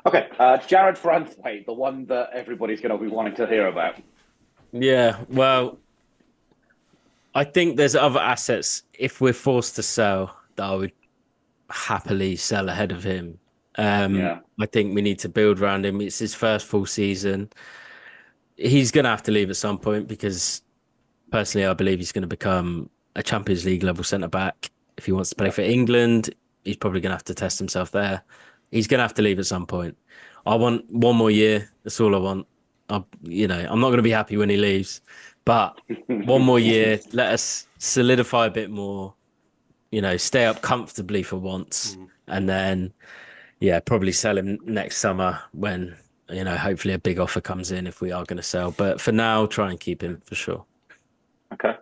Okay, Jared Branthwaite, the one that everybody's going to be wanting to hear about. Yeah, well, I think there's other assets. If we're forced to sell, that I would happily sell ahead of him. I think we need to build around him. It's his first full season. He's going to have to leave at some point because personally, I believe he's going to become a Champions League level centre back. If he wants to play for England, he's probably going to have to test himself there. He's going to have to leave at some point. I want one more year. That's all I want. I'm not going to be happy when he leaves, but one more year. Let us solidify a bit more. Stay up comfortably for once, and then, probably sell him next summer when hopefully a big offer comes in if we are going to sell. But for now, try and keep him for sure. Okay.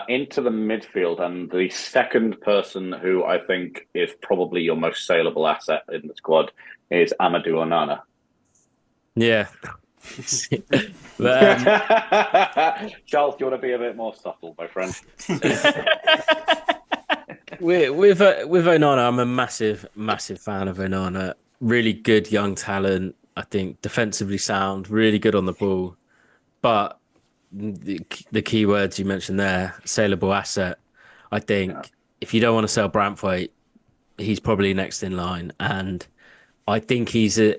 Into the midfield, and the second person who I think is probably your most saleable asset in the squad is Amadou Onana. Yeah. But, Charles, do you want to be a bit more subtle, my friend? With Onana, I'm a massive fan of Onana. Really good young talent. I think defensively sound, really good on the ball. But the key words you mentioned there, saleable asset. I think if you don't want to sell Branthwaite, he's probably next in line. And I think he's a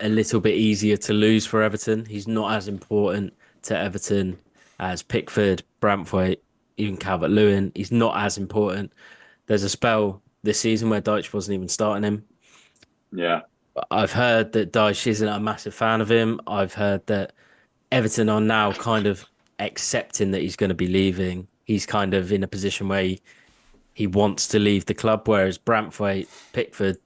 little bit easier to lose for Everton. He's not as important to Everton as Pickford, Branthwaite, even Calvert-Lewin. He's not as important. There's a spell this season where Dyche wasn't even starting him. Yeah. I've heard that Dyche isn't a massive fan of him. I've heard that Everton are now kind of accepting that he's going to be leaving. He's kind of in a position where he wants to leave the club, whereas Branthwaite, Pickford,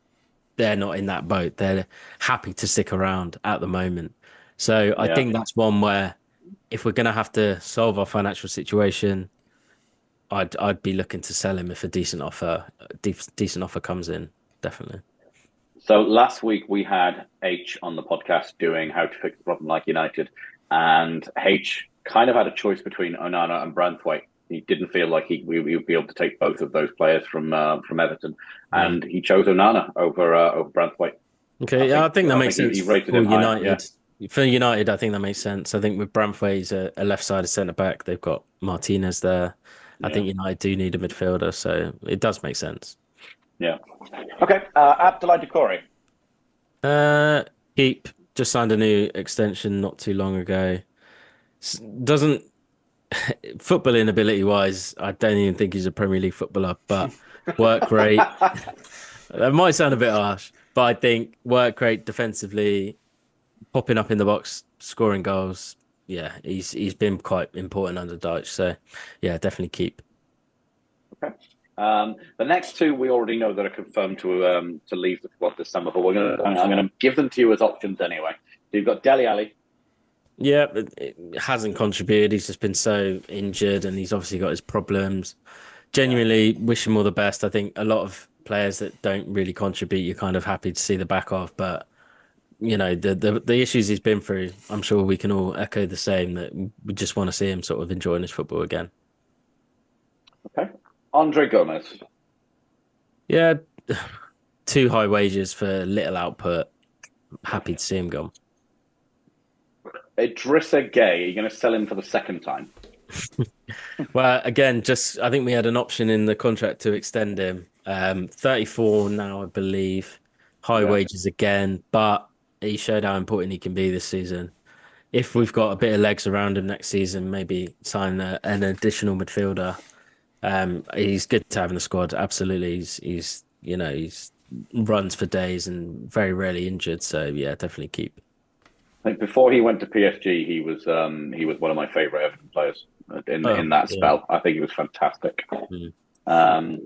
they're not in that boat. They're happy to stick around at the moment. So I think that's one where if we're going to have to solve our financial situation, I'd be looking to sell him if a decent offer comes in, definitely. So last week we had H on the podcast doing How to Fix a Problem Like United, and H kind of had a choice between Onana and Branthwaite. He didn't feel like we would be able to take both of those players from Everton, and he chose Onana over Branthwaite. Okay, I think that makes sense he rated for him United. higher, For United, I think that makes sense. I think with Branthwaite, he's a left-sided centre-back. They've got Martinez there. I think United do need a midfielder, so it does make sense. Yeah. Okay, Abdoulaye Doucouré. Keep. Just signed a new extension not too long ago. Doesn't footballing ability wise, I don't even think he's a Premier League footballer, but work rate. That might sound a bit harsh, but I think work rate defensively, popping up in the box, scoring goals. Yeah, he's been quite important under Dyche. So yeah, definitely keep. Okay. The next two we already know that are confirmed to leave the squad this summer, but I'm going to give them to you as options anyway. So you've got Dele Alli. Yeah, it hasn't contributed. He's just been so injured, and he's obviously got his problems. Genuinely wish him all the best. I think a lot of players that don't really contribute, you're kind of happy to see the back of, but the issues he's been through, I'm sure we can all echo the same, that we just want to see him sort of enjoying his football again. Okay. Andre Gomez. Yeah, too high wages for little output. Happy to see him gone. Idrissa Gueye, are you going to sell him for the second time? Well, again, I think we had an option in the contract to extend him. 34 now, I believe. High wages again, but he showed how important he can be this season. if we've got a bit of legs around him next season, maybe sign an additional midfielder. He's good to have in the squad. Absolutely, he's runs for days and very rarely injured. So yeah, definitely keep. I think before he went to PSG, he was one of my favourite Everton players in that Yeah. spell. I think he was fantastic. Mm.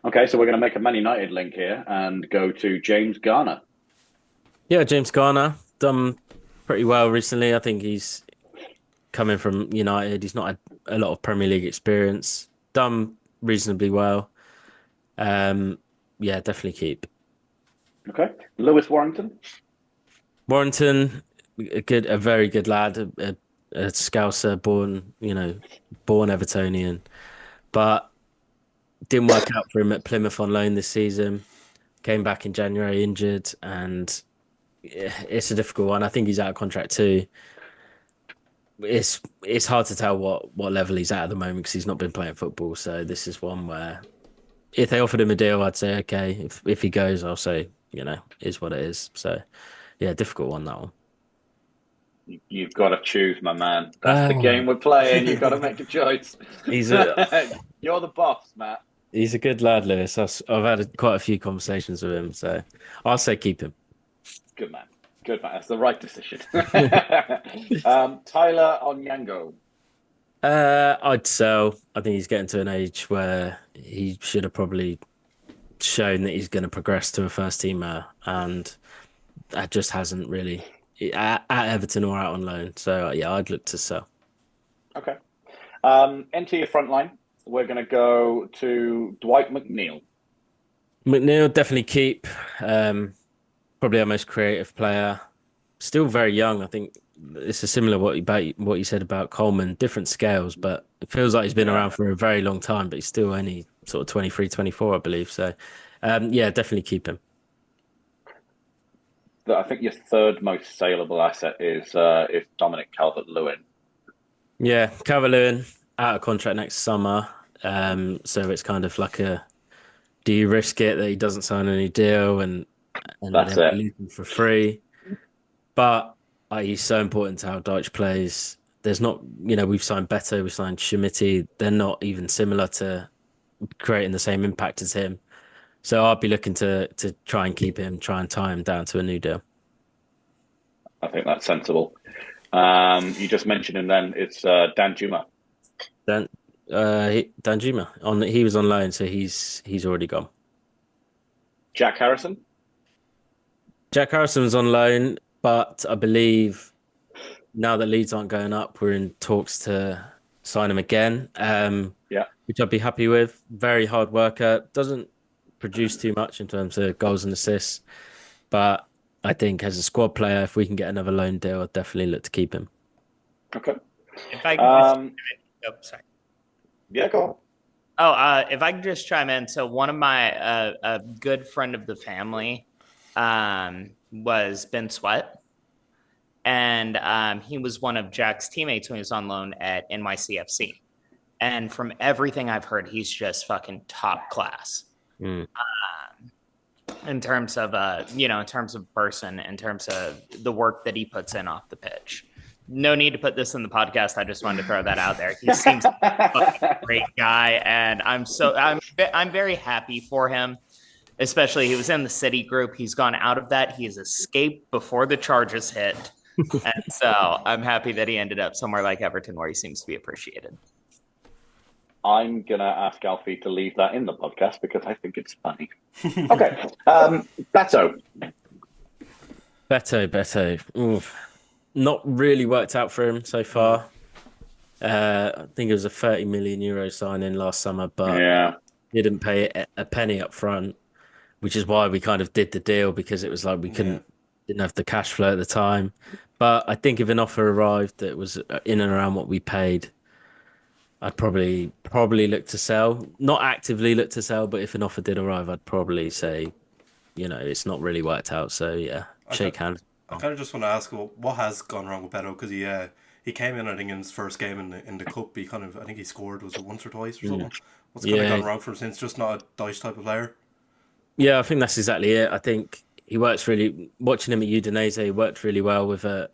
Okay, so we're going to make a Man United link here and go to James Garner. Yeah, James Garner done pretty well recently. I think he's coming from United. He's not had a lot of Premier League experience. Done reasonably well. Yeah, definitely keep. Okay, Lewis Warrington. Warrington, a very good lad, a Scouser, born Evertonian, but didn't work out for him at Plymouth on loan this season. Came back in January injured, and it's a difficult one. I think he's out of contract too. It's hard to tell what level he's at the moment because he's not been playing football. So this is one where if they offered him a deal, I'd say okay. If he goes, I'll say is what it is. So yeah, difficult one that one. You've got to choose, my man. That's the game we're playing. You've got to make a choice. You're the boss, Matt. He's a good lad, Lewis. I've had quite a few conversations with him, so I'll say keep him. Good man. Good man. That's the right decision. Tyler Onyango. I'd sell. I think he's getting to an age where he should have probably shown that he's going to progress to a first teamer, and that just hasn't really at Everton or out on loan. So yeah, I'd look to sell. Okay. Enter your front line. We're going to go to Dwight McNeil. McNeil definitely keep. Probably our most creative player. Still very young. I think it's a similar what you said about Coleman. Different scales, but it feels like he's been around for a very long time. But he's still only sort of 23, 24, I believe. So, yeah, definitely keep him. I think your third most saleable asset is Dominic Calvert-Lewin. Yeah, Calvert-Lewin out of contract next summer. So it's kind of like do you risk it that he doesn't sign any deal and That's then it. leave him for free? But he's so important to how Deitch plays. There's not, we've signed Beto, we've signed Schmitti. They're not even similar to creating the same impact as him. So I'd be looking to try and keep him, try and tie him down to a new deal. I think that's sensible. You just mentioned him then. It's Dan Juma. Dan Juma. He was on loan, so he's already gone. Jack Harrison? Jack Harrison was on loan, but I believe now that Leeds aren't going up, we're in talks to sign him again. Which I'd be happy with. Very hard worker. Doesn't produce too much in terms of goals and assists, but I think as a squad player, if we can get another loan deal, I'd definitely look to keep him. Okay. If I can sorry. Yeah, go on. If I can just chime in. So one of my a good friend of the family was Ben Sweat. And he was one of Jack's teammates when he was on loan at NYCFC. And from everything I've heard, he's just fucking top class. In terms of in terms of person, in terms of the work that he puts in off the pitch. No need to put this in the podcast. I just wanted to throw that out there. He seems like a great guy, and I'm very happy for him. Especially, he was in the City group. He's gone out of that. He has escaped before the charges hit, and so I'm happy that he ended up somewhere like Everton, where he seems to be appreciated. I'm going to ask Alfie to leave that in the podcast because I think it's funny. Okay. Beto. Oof. Not really worked out for him so far. I think it was a 30 million euro signing last summer, but didn't pay a penny up front, which is why we kind of did the deal, because it was like we didn't have the cash flow at the time. But I think if an offer arrived that was in and around what we paid, I'd probably look to sell. Not actively look to sell, but if an offer did arrive, I'd probably say, it's not really worked out. So yeah, shake hands. I kind of just want to ask, what has gone wrong with Beto? Because he came in, I think, in his first game in the cup. I think he scored, was it once or twice or something? What's kind of gone wrong for him since? Just not a Dyche type of player. Yeah, I think that's exactly it. I think he works really. Watching him at Udinese, he worked really well with a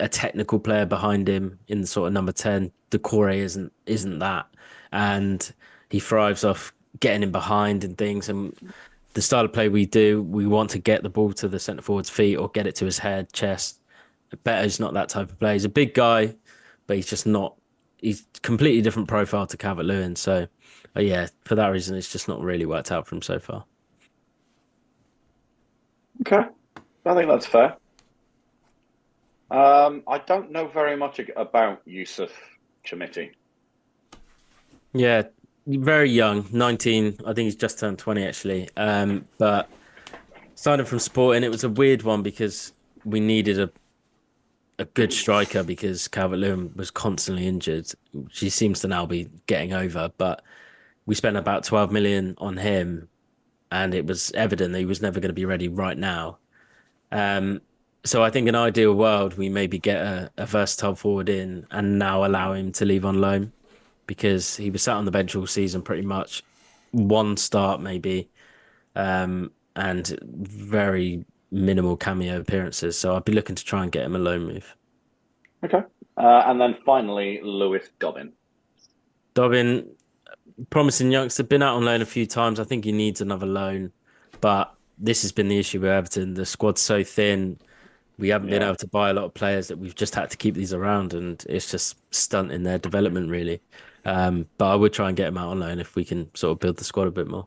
technical player behind him in the sort of number 10. Decore isn't that, and he thrives off getting in behind and things. And the style of play we do, we want to get the ball to the centre forward's feet or get it to his head, chest. Better's not that type of player. He's a big guy, but he's just not. He's completely different profile to Calvert-Lewin. So, yeah, for that reason, it's just not really worked out for him so far. Okay, I think that's fair. I don't know very much about Yusuf Chamiti. Yeah, very young, 19. I think he's just turned 20 actually. But signed him from Sporting. It was a weird one because we needed a good striker because Calvert-Lewin was constantly injured. She seems to now be getting over, but we spent about 12 million on him, and it was evident that he was never going to be ready right now. So I think in an ideal world, we maybe get a versatile forward in and now allow him to leave on loan, because he was sat on the bench all season pretty much, one start maybe, and very minimal cameo appearances. So I'd be looking to try and get him a loan move. Okay. And then finally, Lewis Dobbin. Dobbin, promising youngster, been out on loan a few times. I think he needs another loan, but this has been the issue with Everton. The squad's so thin. We haven't been able to buy a lot of players that we've just had to keep these around, and it's just stunting their development, really. But I would try and get him out on loan if we can sort of build the squad a bit more.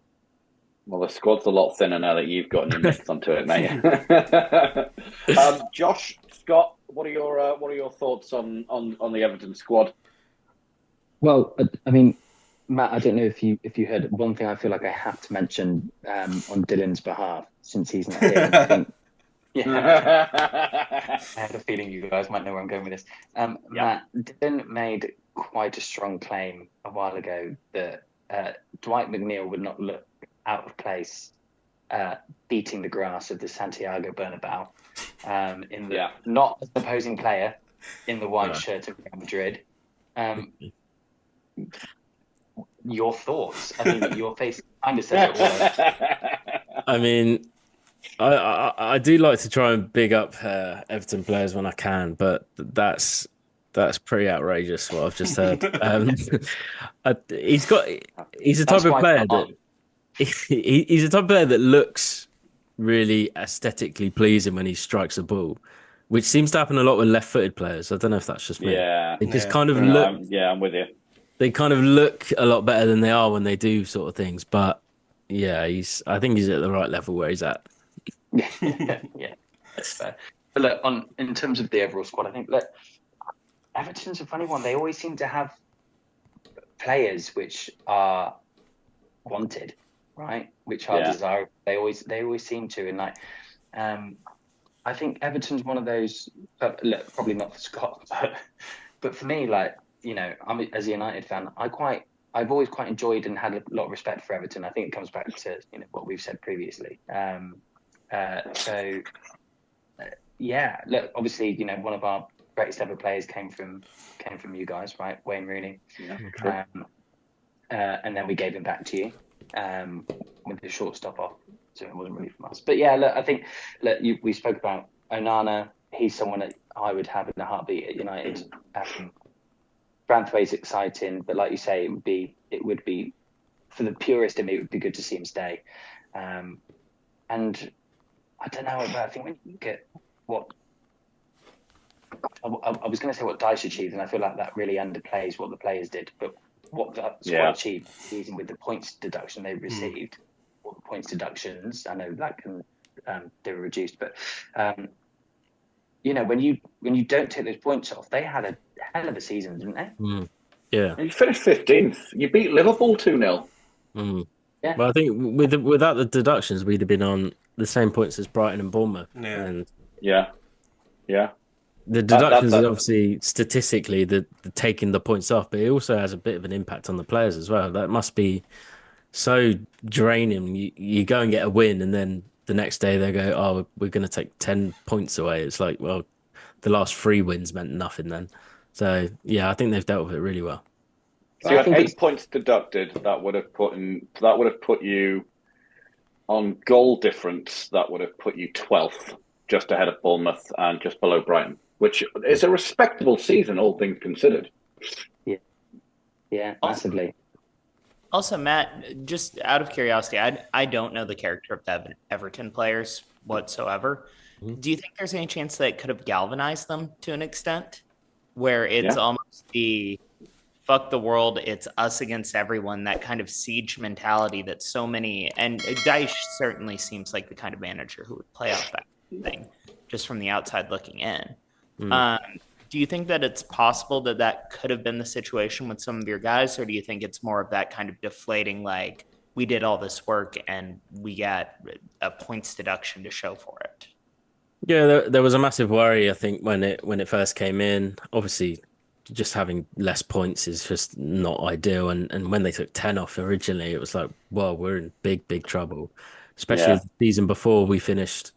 Well, the squad's a lot thinner now that you've gotten your mitts onto it, mate. Josh, Scott, what are your thoughts on the Everton squad? Well, I mean, Matt, I don't know if you heard one thing. I feel like I have to mention on Dylan's behalf, since he's not here. I think, I had a feeling you guys might know where I'm going with this. Matt, Dylan made quite a strong claim a while ago that Dwight McNeil would not look out of place beating the grass of the Santiago Bernabeu in the not as an opposing player in the white shirt of Real Madrid. Your thoughts? I mean, your face kind of says it all. I mean, I do like to try and big up Everton players when I can, but that's pretty outrageous what I've just heard. He's a type of player that he's a type of player that looks really aesthetically pleasing when he strikes a ball, which seems to happen a lot with left-footed players. I don't know if that's just me. They just kind of look. I'm with you. They kind of look a lot better than they are when they do sort of things. But yeah, I think he's at the right level where he's at. Yeah, that's fair. But look, in terms of the overall squad, I think Everton's a funny one. They always seem to have players which are wanted, right? Which are desirable. They always seem to, and I think Everton's one of those. Look, probably not for Scott, but for me, I'm as a United fan, I've always quite enjoyed and had a lot of respect for Everton. I think it comes back to what we've said previously. Look, obviously, one of our greatest ever players came from you guys, right? Wayne Rooney. Yeah, and then we gave him back to you with the short stop off, so it wasn't really from us. But yeah, look, I think we spoke about Onana. He's someone that I would have in a heartbeat at United. Branthwaite's exciting, but like you say, it would be for the purist in me, it would be good to see him stay. And I don't know, but I think when you look at what I was going to say what Dyche achieved, and I feel like that really underplays what the players did. But what that squad achieved, even with the points deduction they received, or the points deductions, I know that can they were reduced, but when you don't take those points off, they had a hell of a season, didn't they? Yeah. You finished 15th. You beat Liverpool 2-0. Yeah. Well, I think without the deductions, we'd have been on the same points as Brighton and Bournemouth. Yeah. And the deductions is obviously statistically the taking the points off, but it also has a bit of an impact on the players as well. That must be so draining. You go and get a win, and then the next day they go, "Oh, we're going to take 10 points away." It's like, well, the last 3 wins meant nothing then. So yeah, I think they've dealt with it really well. So you had 8 points deducted. That would have put you On goal difference, that would have put you 12th, just ahead of Bournemouth and just below Brighton, which is a respectable season, all things considered. Yeah, massively. Also, Matt, just out of curiosity, I don't know the character of the Everton players whatsoever. Mhm. Do you think there's any chance that it could have galvanized them to an extent where it's Yeah. almost the fuck the world, it's us against everyone, that kind of siege mentality that so many, and Dyche certainly seems like the kind of manager who would play off that thing just from the outside looking in. Um, do you think that it's possible that that could have been the situation with some of your guys, or do you think it's more of that kind of deflating, like we did all this work and we got a points deduction to show for it? Yeah, there was a massive worry, I think, when it first came in. Obviously, just having less points is just not ideal. And when they took 10 off originally, it was like, well, we're in big trouble. Especially Yeah. the season before we finished,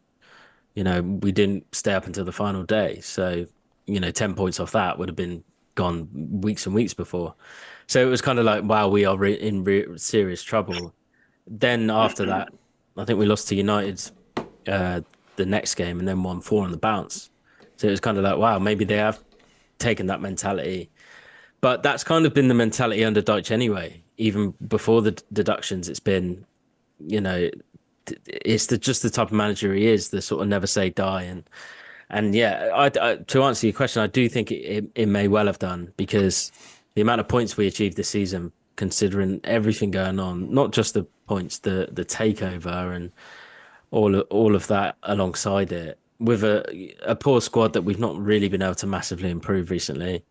we didn't stay up until the final day. So, 10 points off that would have been gone weeks and weeks before. So it was kind of like, wow, we are in serious trouble. Then after that, I think we lost to United the next game and then won 4 on the bounce. So it was kind of like, wow, maybe they have taken that mentality. But that's kind of been the mentality under Dyche anyway. Even before the deductions, it's been, it's just the type of manager he is, the sort of never say die. And yeah, I to answer your question, I do think it may well have done, because the amount of points we achieved this season, considering everything going on, not just the points, the takeover and all of that alongside it, with a poor squad that we've not really been able to massively improve recently.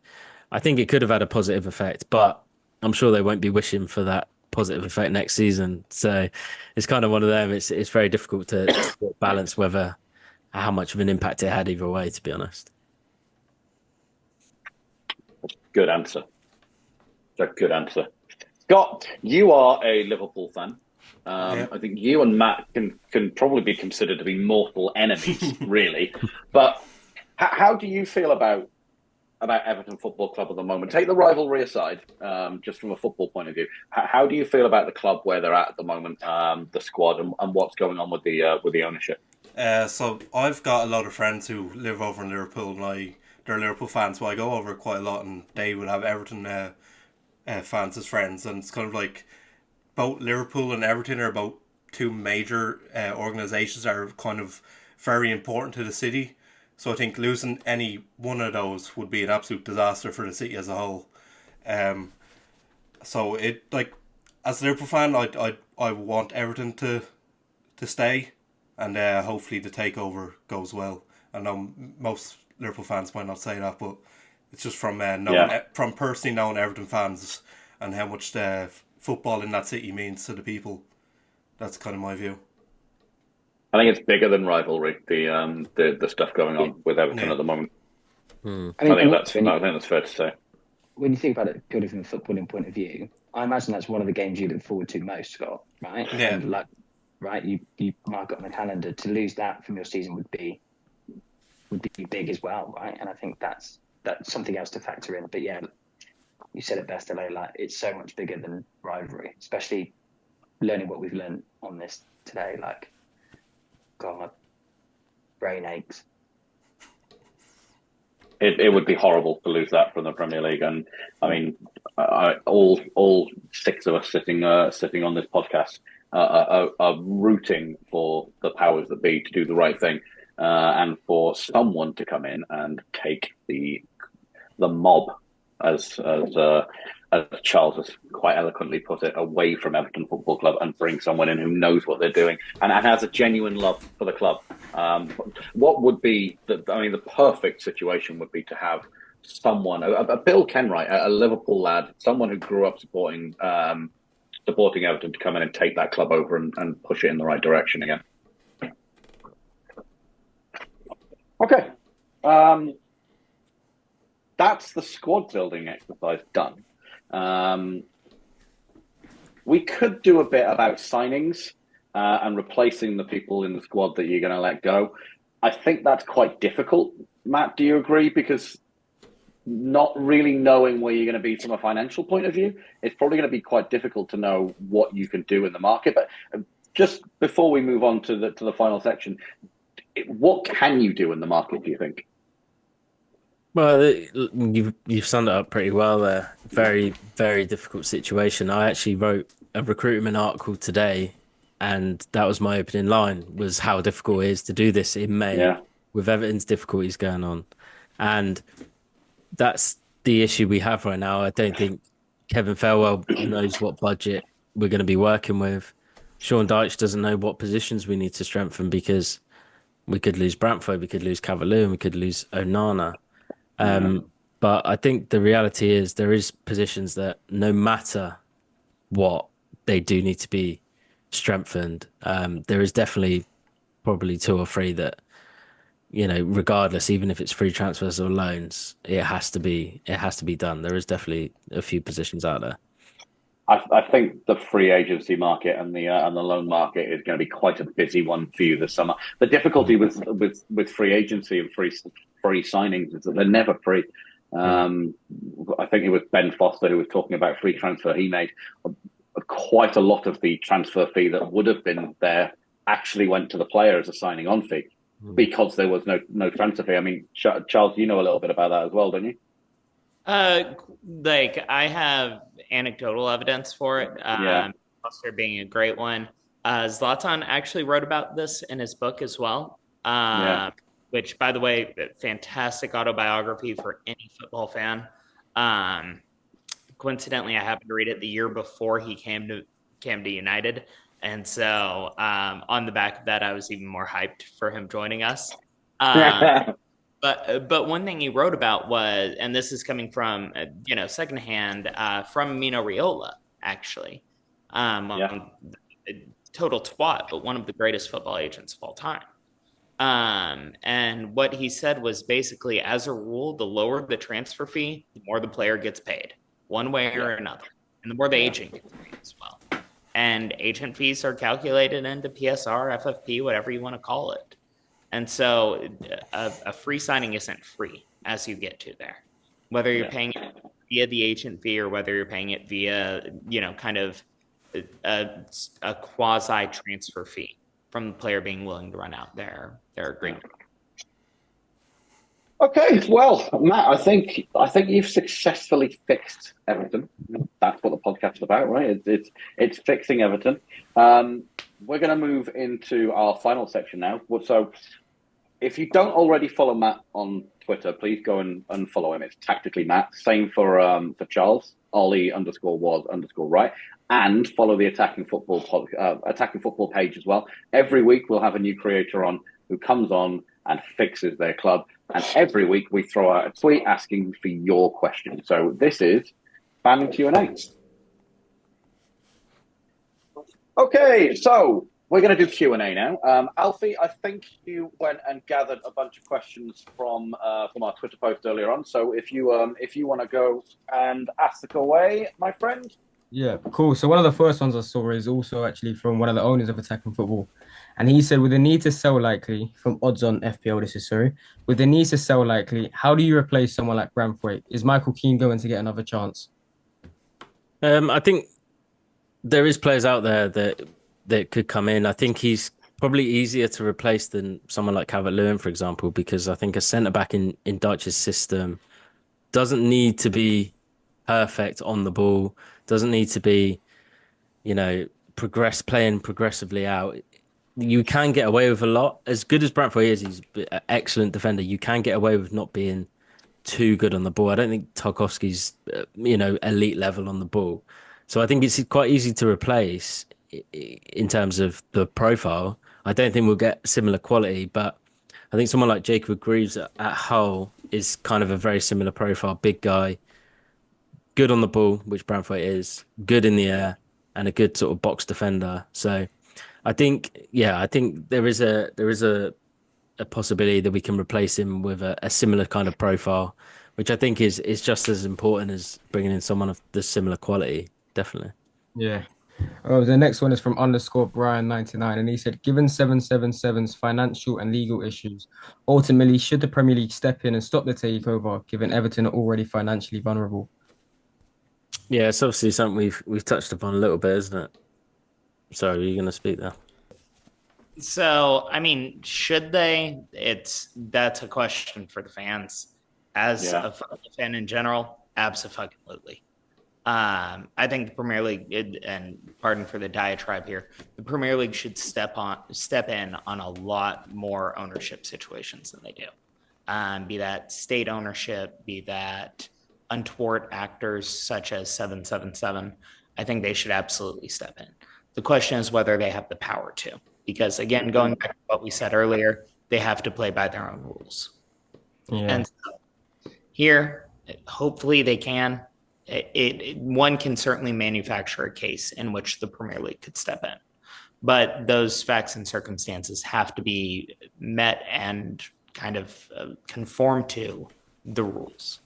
I think it could have had a positive effect, but I'm sure they won't be wishing for that positive effect next season. So it's kind of one of them. It's very difficult to balance whether how much of an impact it had either way, to be honest. Good answer. That's a good answer. Scott, you are a Liverpool fan. I think you and Matt can probably be considered to be mortal enemies, really. But how do you feel about Everton Football Club at the moment? Take the rivalry aside, just from a football point of view. How do you feel about the club where they're at the moment, the squad, and what's going on with the ownership? So I've got a lot of friends who live over in Liverpool, and they're Liverpool fans, so I go over quite a lot, and they would have Everton fans as friends, and it's kind of like both Liverpool and Everton are about two major organisations that are kind of very important to the city. So I think losing any one of those would be an absolute disaster for the city as a whole. So it, like, as a Liverpool fan, I want Everton to stay, and hopefully the takeover goes well. I know most Liverpool fans might not say that, but it's just from from personally knowing Everton fans and how much the football in that city means to the people. That's kind of my view. I think it's bigger than rivalry. The stuff going on with Everton at the moment. I think that's fair to say. When you think about it purely from a footballing point of view, I imagine that's one of the games you look forward to most, Scott. Right? Yeah. And right, you mark it on the calendar. To lose that from your season would be big as well, right? And I think that's something else to factor in. But yeah, you said it best, LA. Like, it's so much bigger than rivalry, especially learning what we've learned on this today. Like, God, my brain aches. It would be horrible to lose that from the Premier League, and I mean, all 6 of us sitting on this podcast are rooting for the powers that be to do the right thing, and for someone to come in and take the mob, as Charles has quite eloquently put it, away from Everton Football Club and bring someone in who knows what they're doing and has a genuine love for the club. What would be the perfect situation would be to have someone, a Bill Kenwright, a Liverpool lad, someone who grew up supporting Everton, to come in and take that club over and push it in the right direction again. Okay. That's the squad building exercise done. We could do a bit about signings and replacing the people in the squad that you're going to let go. I think that's quite difficult. Matt, do you agree? Because not really knowing where you're going to be from a financial point of view, it's probably going to be quite difficult to know what you can do in the market. But just before we move on to the final section, what can you do in the market, do you think? Well, you've summed it up pretty well there. Very, very difficult situation. I actually wrote a recruitment article today, and that was my opening line, was how difficult it is to do this in May with Everton's difficulties going on. And that's the issue we have right now. I don't think Kevin Fairwell knows what budget we're going to be working with. Sean Dyche doesn't know what positions we need to strengthen, because we could lose Brantford, we could lose Cavalier, and we could lose Onana. But I think the reality is there is positions that no matter what, they do need to be strengthened. There is definitely probably two or three that, regardless, even if it's free transfers or loans, it has to be done. There is definitely a few positions out there. I think the free agency market and the loan market is going to be quite a busy one for you this summer. The difficulty with free agency and free signings is that they're never free. I think it was Ben Foster who was talking about free transfer. He made quite a lot of the transfer fee that would have been there actually went to the player as a signing on fee because there was no transfer fee. I mean, Charles, you know a little bit about that as well, don't you? I have anecdotal evidence for it. Foster being a great one. Zlatan actually wrote about this in his book as well. Which, by the way, fantastic autobiography for any football fan. Coincidentally, I happened to read it the year before he came to United, and so on the back of that, I was even more hyped for him joining us. But one thing he wrote about was, and this is coming from secondhand from Mino Raiola, actually, total twat, but one of the greatest football agents of all time. And what he said was basically, as a rule, the lower the transfer fee, the more the player gets paid, one way or another, and the more the agent gets paid as well. And agent fees are calculated into PSR, FFP, whatever you want to call it. And so a free signing isn't free as you get to there, whether you're paying it via the agent fee or whether you're paying it via, kind of a quasi transfer fee from the player being willing to run out their agreement. Okay, well, Matt, I think you've successfully fixed Everton. That's what the podcast is about, right? It's fixing Everton. We're going to move into our final section now. So, if you don't already follow Matt on Twitter, please go and unfollow him. It's Tactically Matt. Same for Charles, Ollie_was_right. And follow the Attacking Football page as well. Every week we'll have a new creator on who comes on and fixes their club. And every week we throw out a tweet asking for your question. So this is Fan Q&A. Okay, so we're going to do Q&A now. Alfie, I think you went and gathered a bunch of questions from our Twitter post earlier on. So if you want to go and ask away, my friend. Yeah, cool. So one of the first ones I saw is also actually from one of the owners of Attacking Football. And he said, with the need to sell likely, from odds on FPL, with the need to sell likely, how do you replace someone like Brantford? Is Michael Keane going to get another chance? I think there is players out there that could come in. I think he's probably easier to replace than someone like Calvert-Lewin, for example, because I think a centre-back in Dyche's system doesn't need to be perfect on the ball, doesn't need to be, playing progressively out. You can get away with a lot. As good as Brantford is, he's an excellent defender. You can get away with not being too good on the ball. I don't think Tarkowski's, elite level on the ball. So I think it's quite easy to replace in terms of the profile. I don't think we'll get similar quality, but I think someone like Jacob Greaves at Hull is kind of a very similar profile. Big guy, good on the ball, which Brantford is, good in the air, and a good sort of box defender. So I think there is a possibility that we can replace him with a similar kind of profile, which I think is just as important as bringing in someone of the similar quality. Definitely. Yeah. The next one is from _Brian99, and he said, given 777's financial and legal issues, ultimately, should the Premier League step in and stop the takeover, given Everton are already financially vulnerable? Yeah, it's obviously something we've touched upon a little bit, isn't it? Sorry, are you going to speak there? So, I mean, should they? That's a question for the fans. As Yeah. a football fan in general, absolutely. I think the Premier League, and pardon for the diatribe here, the Premier League should step in on a lot more ownership situations than they do. Be that state ownership, be that untoward actors such as 777. I think they should absolutely step in. The question is whether they have the power to, because again, going back to what we said earlier, they have to play by their own rules. Yeah. And so here, hopefully they can. One can certainly manufacture a case in which the Premier League could step in, but those facts and circumstances have to be met and kind of conform to the rules.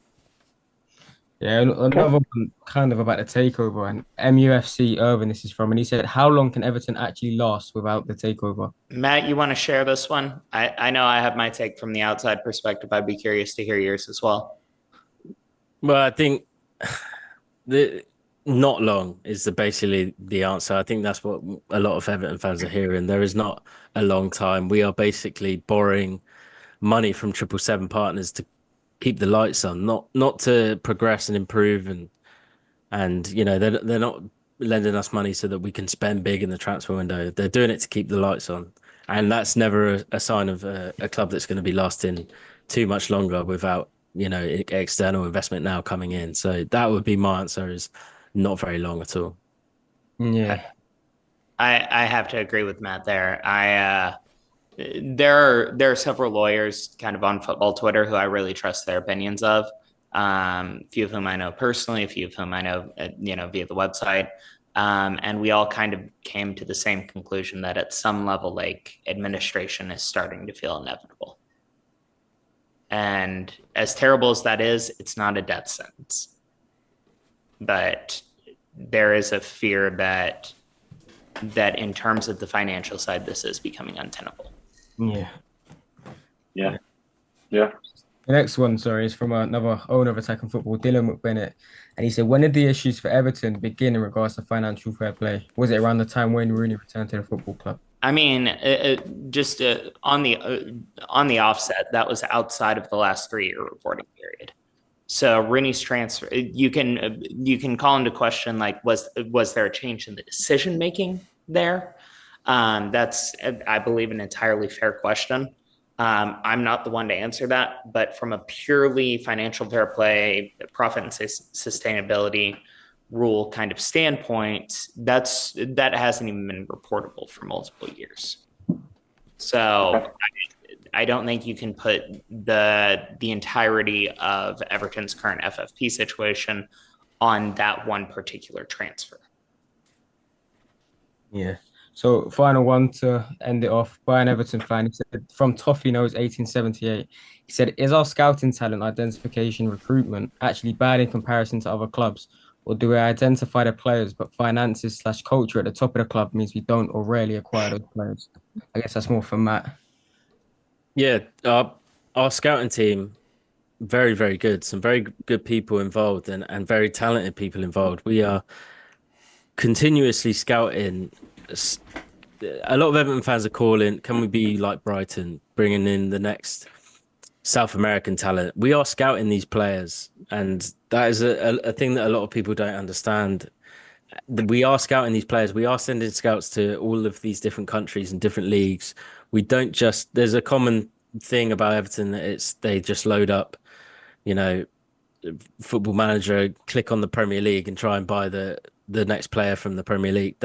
Yeah, another one kind of about the takeover, and MUFC Irvin, this is from, and he said, how long can Everton actually last without the takeover? Matt, you want to share this one? I know I have my take from the outside perspective. I'd be curious to hear yours as well. Well, I think the not long is basically the answer. I think that's what a lot of Everton fans are hearing. There is not a long time. We are basically borrowing money from 777 partners to keep the lights on, not to progress and improve, and they're not lending us money so that we can spend big in the transfer window. They're doing it to keep the lights on, and that's never a sign of a club that's going to be lasting too much longer without external investment now coming in. So that would be my answer, is not very long at all. Yeah. I have to agree with Matt there. There are several lawyers kind of on football Twitter who I really trust their opinions of. A few of whom I know personally, a few of whom I know via the website. And we all kind of came to the same conclusion that at some level, like, administration is starting to feel inevitable. And as terrible as that is, it's not a death sentence. But there is a fear that in terms of the financial side, this is becoming untenable. Yeah. Yeah. Yeah. The next one, sorry, is from another owner of Attacking Football, Dylan McBennett. And he said, when did the issues for Everton begin in regards to financial fair play? Was it around the time when Rooney returned to the football club? I mean, just on the offset, that was outside of the last 3-year reporting period. So Rooney's transfer, you can call into question, like, was there a change in the decision making there? That's, I believe, an entirely fair question. I'm not the one to answer that, but from a purely financial fair play, profit and sustainability rule kind of standpoint, that hasn't even been reportable for multiple years. So I don't think you can put the entirety of Everton's current FFP situation on that one particular transfer. Yeah. So final one to end it off. By an Everton fan, he said, from Toffee Knows 1878, he said, is our scouting talent identification recruitment actually bad in comparison to other clubs? Or do we identify the players, but finances/culture at the top of the club means we don't or rarely acquire those players? I guess that's more for Matt. Yeah, our scouting team, very, very good. Some very good people involved, and very talented people involved. We are continuously scouting. A lot of Everton fans are calling, can we be like Brighton, bringing in the next South American talent? We are scouting these players, and that is a thing that a lot of people don't understand. We are scouting these players. We are sending scouts to all of these different countries and different leagues. We don't just, there's a common thing about Everton that they just load up, Football Manager, click on the Premier League and try and buy the next player from the Premier League.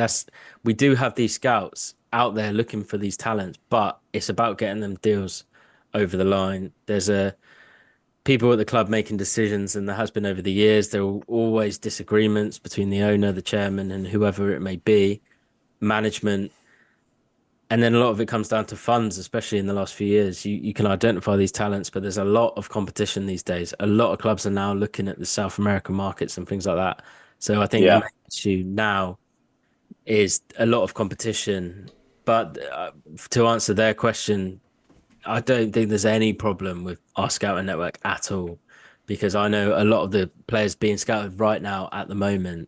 We do have these scouts out there looking for these talents, but it's about getting them deals over the line. There's people at the club making decisions, and there has been over the years. There are always disagreements between the owner, the chairman, and whoever it may be, management. And then a lot of it comes down to funds, especially in the last few years. You can identify these talents, but there's a lot of competition these days. A lot of clubs are now looking at the South American markets and things like that. So I think the main issue now is a lot of competition. But to answer their question, I don't think there's any problem with our scouting network at all, because I know a lot of the players being scouted right now at the moment,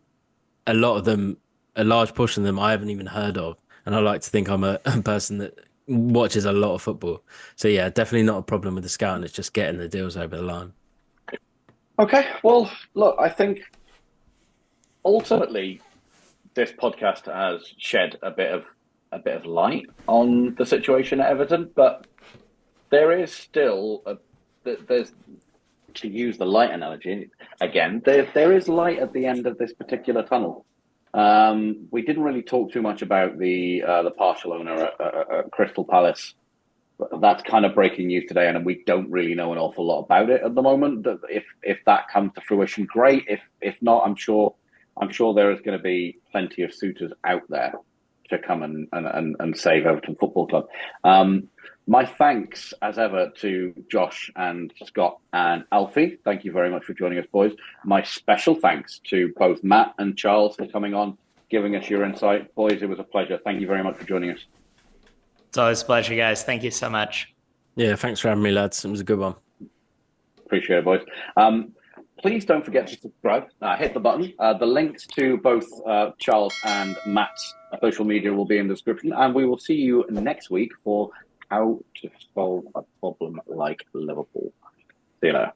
a lot of them, a large portion of them I haven't even heard of. and I like to think I'm a person that watches a lot of football. So yeah, definitely not a problem with the scouting. It's just getting the deals over the line. Okay, well, look, I think ultimately this podcast has shed a bit of light on the situation at Everton, but there is still there's, to use the light analogy again, there is light at the end of this particular tunnel. We didn't really talk too much about the partial owner at Crystal Palace. That's kind of breaking news today, and we don't really know an awful lot about it at the moment. If that comes to fruition, great. If not, I'm sure there is going to be plenty of suitors out there to come and save Everton Football Club. My thanks, as ever, to Josh and Scott and Alfie. Thank you very much for joining us, boys. My special thanks to both Matt and Charles for coming on, giving us your insight. Boys, it was a pleasure. Thank you very much for joining us. It's always a pleasure, guys. Thank you so much. Yeah, thanks for having me, lads. It was a good one. Appreciate it, boys. Please don't forget to subscribe. Hit the button. The links to both Charles and Matt's social media will be in the description. And we will see you next week for How to Solve a Problem Like Liverpool. See you later.